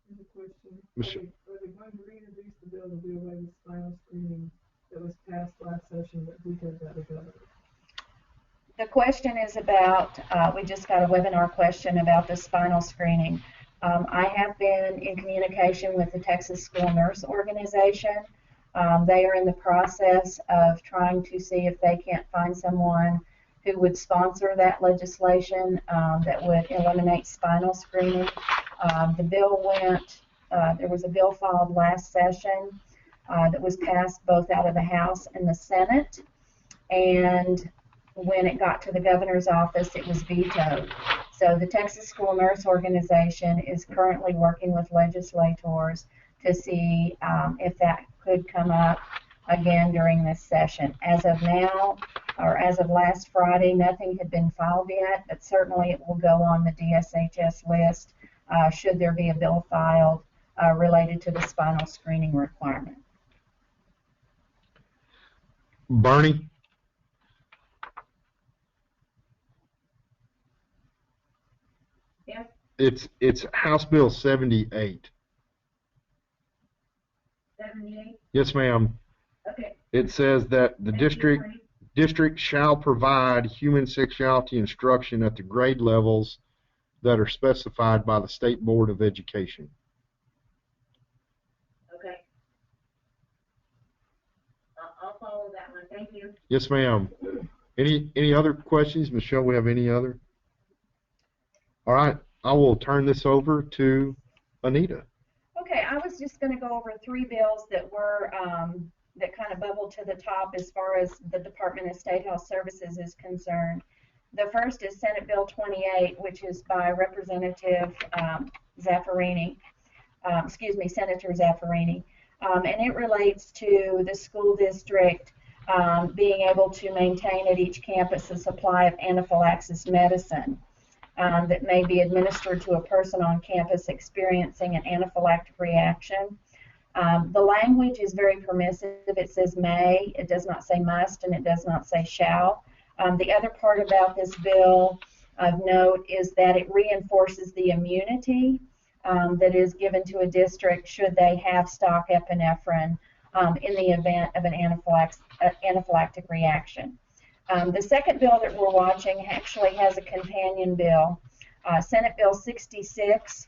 Here's a question. Michelle. Are they going to reintroduce the bill to do away with spinal screening that was passed last session but vetoed by the governor? The question is about, we just got a webinar question about the spinal screening. I have been in communication with the Texas School Nurse Organization. They are in the process of trying to see if they can't find someone who would sponsor that legislation that would eliminate spinal screening. The bill went, there was a bill filed last session that was passed both out of the House and the Senate, and when it got to the governor's office, it was vetoed. So the Texas School Nurse Organization is currently working with legislators to see if that could come up again during this session. As of now, or as of last Friday, nothing had been filed yet, but certainly it will go on the DSHS list should there be a bill filed related to the spinal screening requirement. Bernie? Yes. It's House Bill 78. 78? Yes, ma'am. Okay. It says that the district shall provide human sexuality instruction at the grade levels that are specified by the State Board of Education. Okay. I'll follow that one. Thank you. Yes, ma'am. Any other questions? Michelle, we have any other? All right. I will turn this over to Anita. Okay, I was just going to go over 3 bills that were that kind of bubbled to the top as far as the Department of State Health Services is concerned. The first is Senate Bill 28, which is by Representative Zaffirini, Senator Zaffirini, and it relates to the school district being able to maintain at each campus a supply of anaphylaxis medicine that may be administered to a person on campus experiencing an anaphylactic reaction. The language is very permissive. It says may, it does not say must, and it does not say shall. The other part about this bill of note is that it reinforces the immunity that is given to a district should they have stock epinephrine in the event of an anaphylactic reaction. The second bill that we're watching actually has a companion bill. Senate Bill 66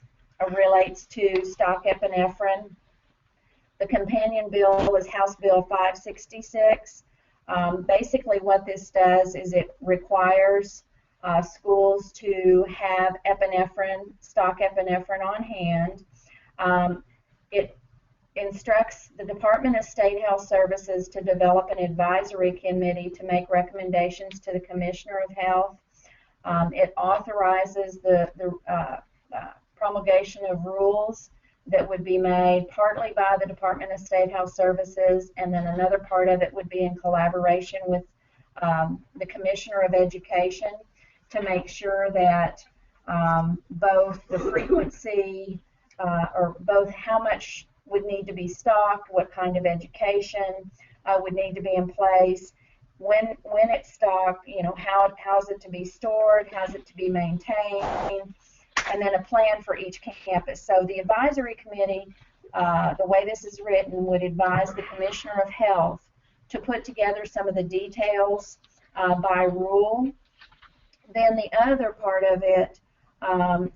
relates to stock epinephrine. The companion bill is House Bill 566. Basically what this does is it requires schools to have epinephrine, stock epinephrine on hand. It instructs the Department of State Health Services to develop an advisory committee to make recommendations to the Commissioner of Health. It authorizes the promulgation of rules that would be made partly by the Department of State Health Services, and then another part of it would be in collaboration with the Commissioner of Education to make sure that both the frequency or both how much would need to be stocked, what kind of education would need to be in place, when it's stocked, you know, how's it to be stored, how's it to be maintained, and then a plan for each campus. So the advisory committee, the way this is written, would advise the Commissioner of Health to put together some of the details by rule. Then the other part of it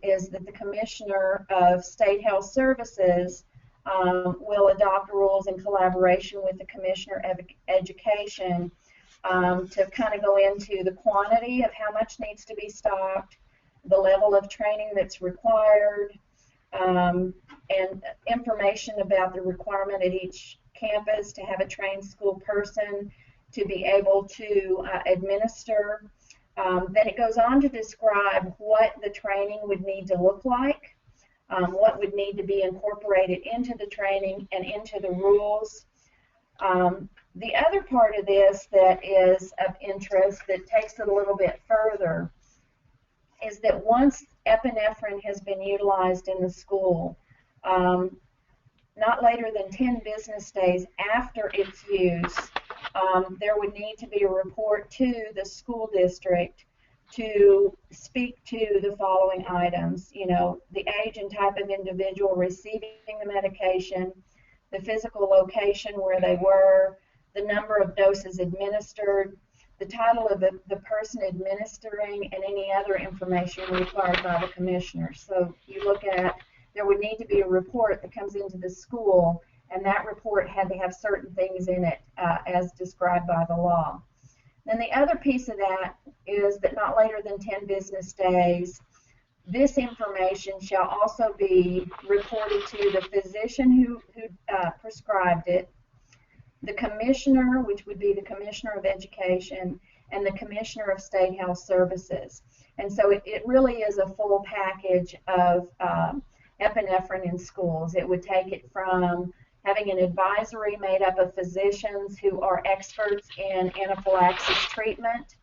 is that the Commissioner of State Health Services will adopt rules in collaboration with the Commissioner of Education to kind of go into the quantity of how much needs to be stocked, the level of training that's required, and information about the requirement at each campus to have a trained school person to be able to administer. Then it goes on to describe what the training would need to look like, what would need to be incorporated into the training and into the rules. The other part of this that is of interest that takes it a little bit further is that once epinephrine has been utilized in the school, not later than 10 business days after its use, there would need to be a report to the school district to speak to the following items. You know, the age and type of individual receiving the medication, the physical location where they were, the number of doses administered, the title of the person administering, and any other information required by the commissioner. So you look at, there would need to be a report that comes into the school, and that report had to have certain things in it as described by the law. Then the other piece of that is that not later than 10 business days, this information shall also be reported to the physician who prescribed it, the commissioner, which would be the commissioner of education, and the commissioner of state health services. And so it really is a full package of epinephrine in schools. It would take it from having an advisory made up of physicians who are experts in anaphylaxis treatment,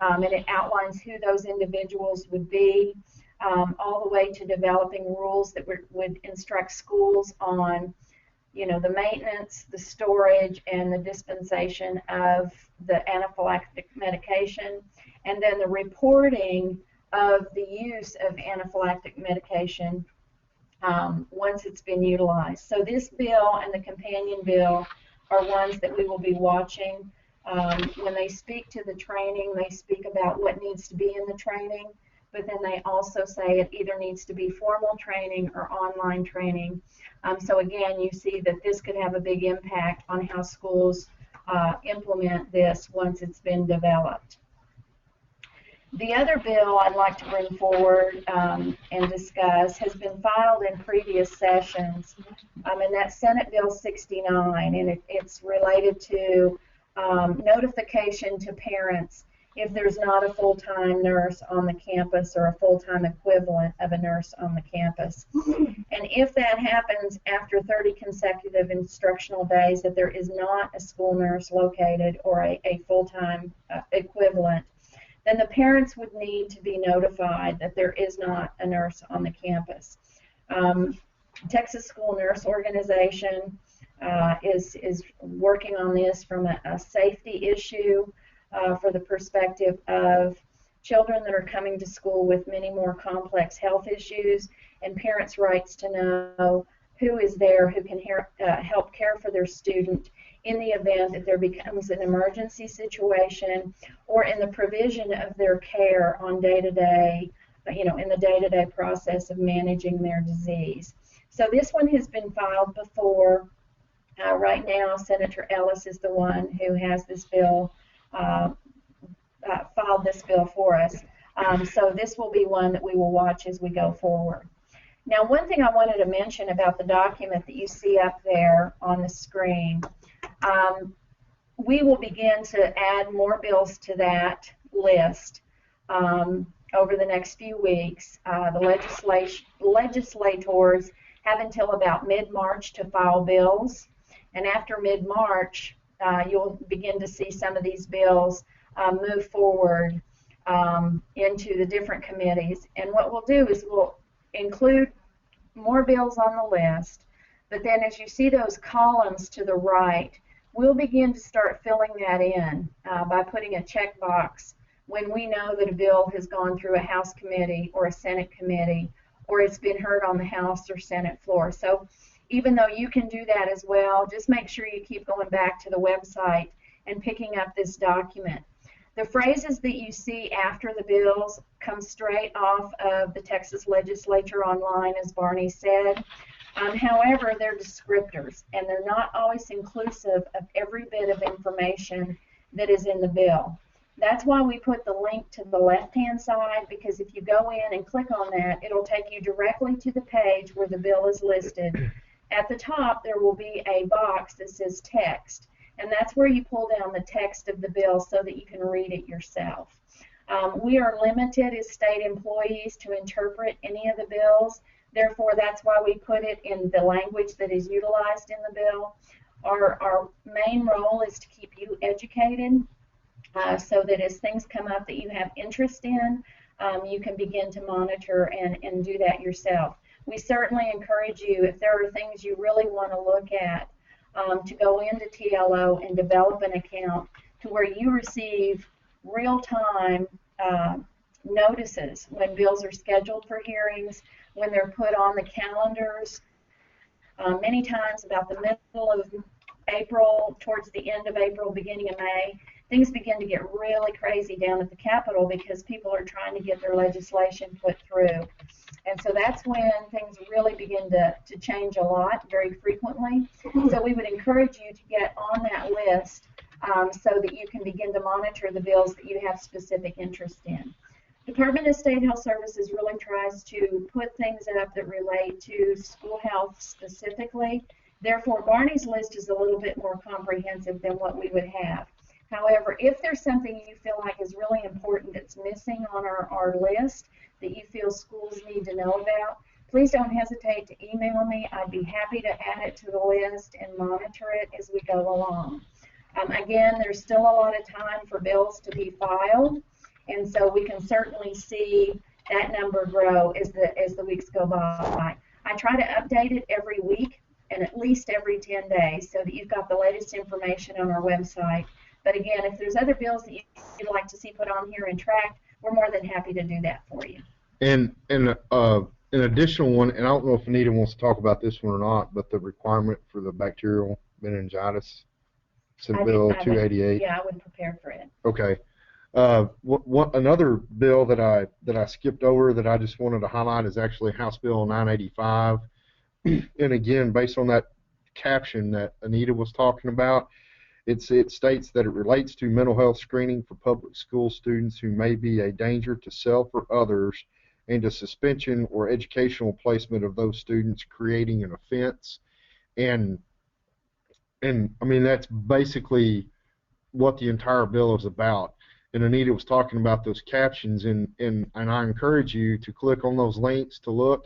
and it outlines who those individuals would be, all the way to developing rules that would instruct schools on, you know, the maintenance, the storage, and the dispensation of the anaphylactic medication, and then the reporting of the use of anaphylactic medication once it's been utilized. So this bill and the companion bill are ones that we will be watching. When they speak to the training, they speak about what needs to be in the training, but then they also say it either needs to be formal training or online training. So again, you see that this could have a big impact on how schools implement this once it's been developed. The other bill I'd like to bring forward and discuss has been filed in previous sessions, and that's Senate Bill 69, and it's related to notification to parents if there's not a full-time nurse on the campus or a full-time equivalent of a nurse on the campus. And if that happens after 30 consecutive instructional days that there is not a school nurse located or a full-time equivalent, then the parents would need to be notified that there is not a nurse on the campus. Texas School Nurse Organization is working on this from a safety issue, for the perspective of children that are coming to school with many more complex health issues, and parents' rights to know who is there who can help care for their student in the event that there becomes an emergency situation or in the provision of their care on day-to-day, in the day-to-day process of managing their disease. So this one has been filed before. Right now, Senator Ellis is the one who has this bill, filed this bill for us. So this will be one that we will watch as we go forward. Now, one thing I wanted to mention about the document that you see up there on the screen, we will begin to add more bills to that list over the next few weeks. The legislators have until about mid-March to file bills, and after mid-March, you'll begin to see some of these bills move forward into the different committees. And what we'll do is we'll include more bills on the list, but then as you see those columns to the right, we'll begin to start filling that in by putting a checkbox when we know that a bill has gone through a House committee or a Senate committee, or it's been heard on the House or Senate floor. So even though you can do that as well, just make sure you keep going back to the website and picking up this document. The phrases that you see after the bills come straight off of the Texas Legislature online, as Barney said. However, they're descriptors, and they're not always inclusive of every bit of information that is in the bill. That's why we put the link to the left-hand side, because if you go in and click on that, it'll take you directly to the page where the bill is listed, At the top, there will be a box that says text, and that's where you pull down the text of the bill so that you can read it yourself. We are limited as state employees to interpret any of the bills. Therefore, that's why we put it in the language that is utilized in the bill. Our main role is to keep you educated so that as things come up that you have interest in, you can begin to monitor and do that yourself. We certainly encourage you, if there are things you really want to look at, to go into TLO and develop an account to where you receive real-time notices when bills are scheduled for hearings, when they're put on the calendars. Many times about the middle of April, towards the end of April, beginning of May, things begin to get really crazy down at the Capitol because people are trying to get their legislation put through. And so that's when things really begin to change a lot very frequently. So we would encourage you to get on that list so that you can begin to monitor the bills that you have specific interest in. Department of State Health Services really tries to put things up that relate to school health specifically. Therefore, Barney's list is a little bit more comprehensive than what we would have. However, if there's something you feel like is really important that's missing on our list that you feel schools need to know about, please don't hesitate to email me. I'd be happy to add it to the list and monitor it as we go along. Again, there's still a lot of time for bills to be filed, and so we can certainly see that number grow as the weeks go by. I try to update it every week and at least every 10 days so that you've got the latest information on our website. But again, if there's other bills that you'd like to see put on here and tracked, we're more than happy to do that for you. And an additional one, and I don't know if Anita wants to talk about this one or not, but the requirement for the bacterial meningitis, Senate Bill 288. Yeah, I would prepare for it. Okay. Another bill that I skipped over that I just wanted to highlight is actually House Bill 985. And again, based on that caption that Anita was talking about, it states that it relates to mental health screening for public school students who may be a danger to self or others, and to suspension or educational placement of those students creating an offense. And I mean, that's basically what the entire bill is about. And Anita was talking about those captions, and I encourage you to click on those links to look,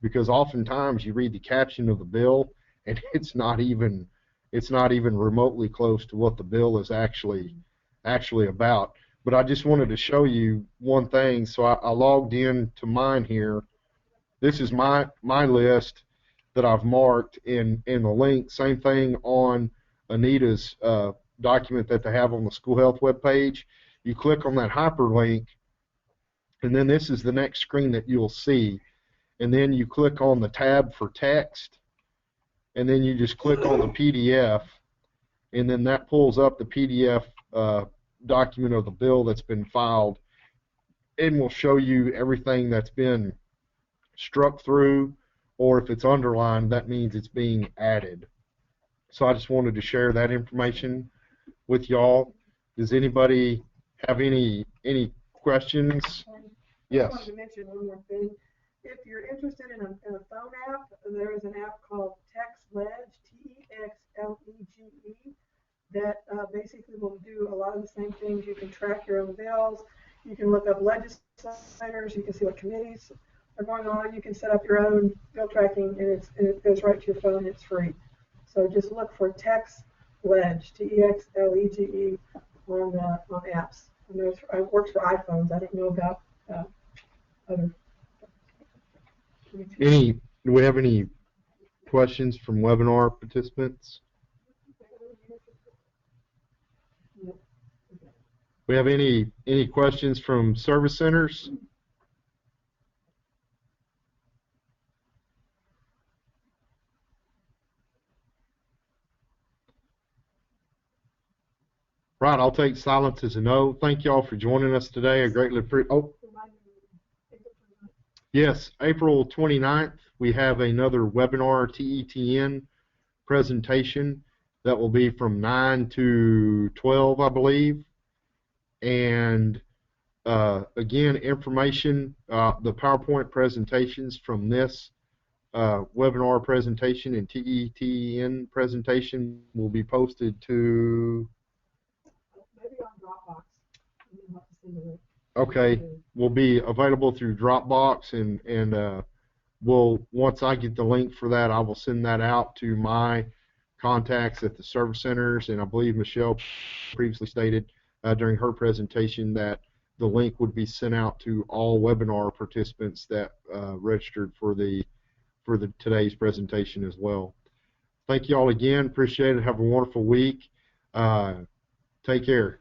because oftentimes you read the caption of the bill and it's not even remotely close to what the bill is actually about. But I just wanted to show you one thing, so I logged in to mine here. This is my list that I've marked in the link. Same thing on Anita's document that they have on the school health webpage. You click on that hyperlink, and then this is the next screen that you'll see. And then you click on the tab for text, and then you just click on the PDF, and then that pulls up the PDF document of the bill that's been filed, and will show you everything that's been struck through, or if it's underlined, that means it's being added. So I just wanted to share that information with y'all. Does anybody have any questions? Yes. I wanted to mention one more thing. If you're interested in a phone app, there is an app called TextLege, TexLege, that basically will do a lot of the same things. You can track your own bills. You can look up legislators. You can see what committees are going on. You can set up your own bill tracking, and it goes right to your phone. It's free. So just look for TextLege, TexLege, on apps. And it works for iPhones. I don't know about other. Do we have any questions from webinar participants? We have any questions from service centers? Right, I'll take silence as a no. Thank you all for joining us today. I greatly appreciate. Oh, yes, April 29th, we have another webinar TETN presentation that will be from 9 to 12, I believe. And again, information, the PowerPoint presentations from this webinar presentation and TETN presentation will be posted to. Maybe on Dropbox. You'll have to send it. Okay, will be available through Dropbox, and once I get the link for that, I will send that out to my contacts at the service centers, and I believe Michelle previously stated during her presentation that the link would be sent out to all webinar participants that registered for today's presentation as well. Thank you all again. Appreciate it. Have a wonderful week. Take care.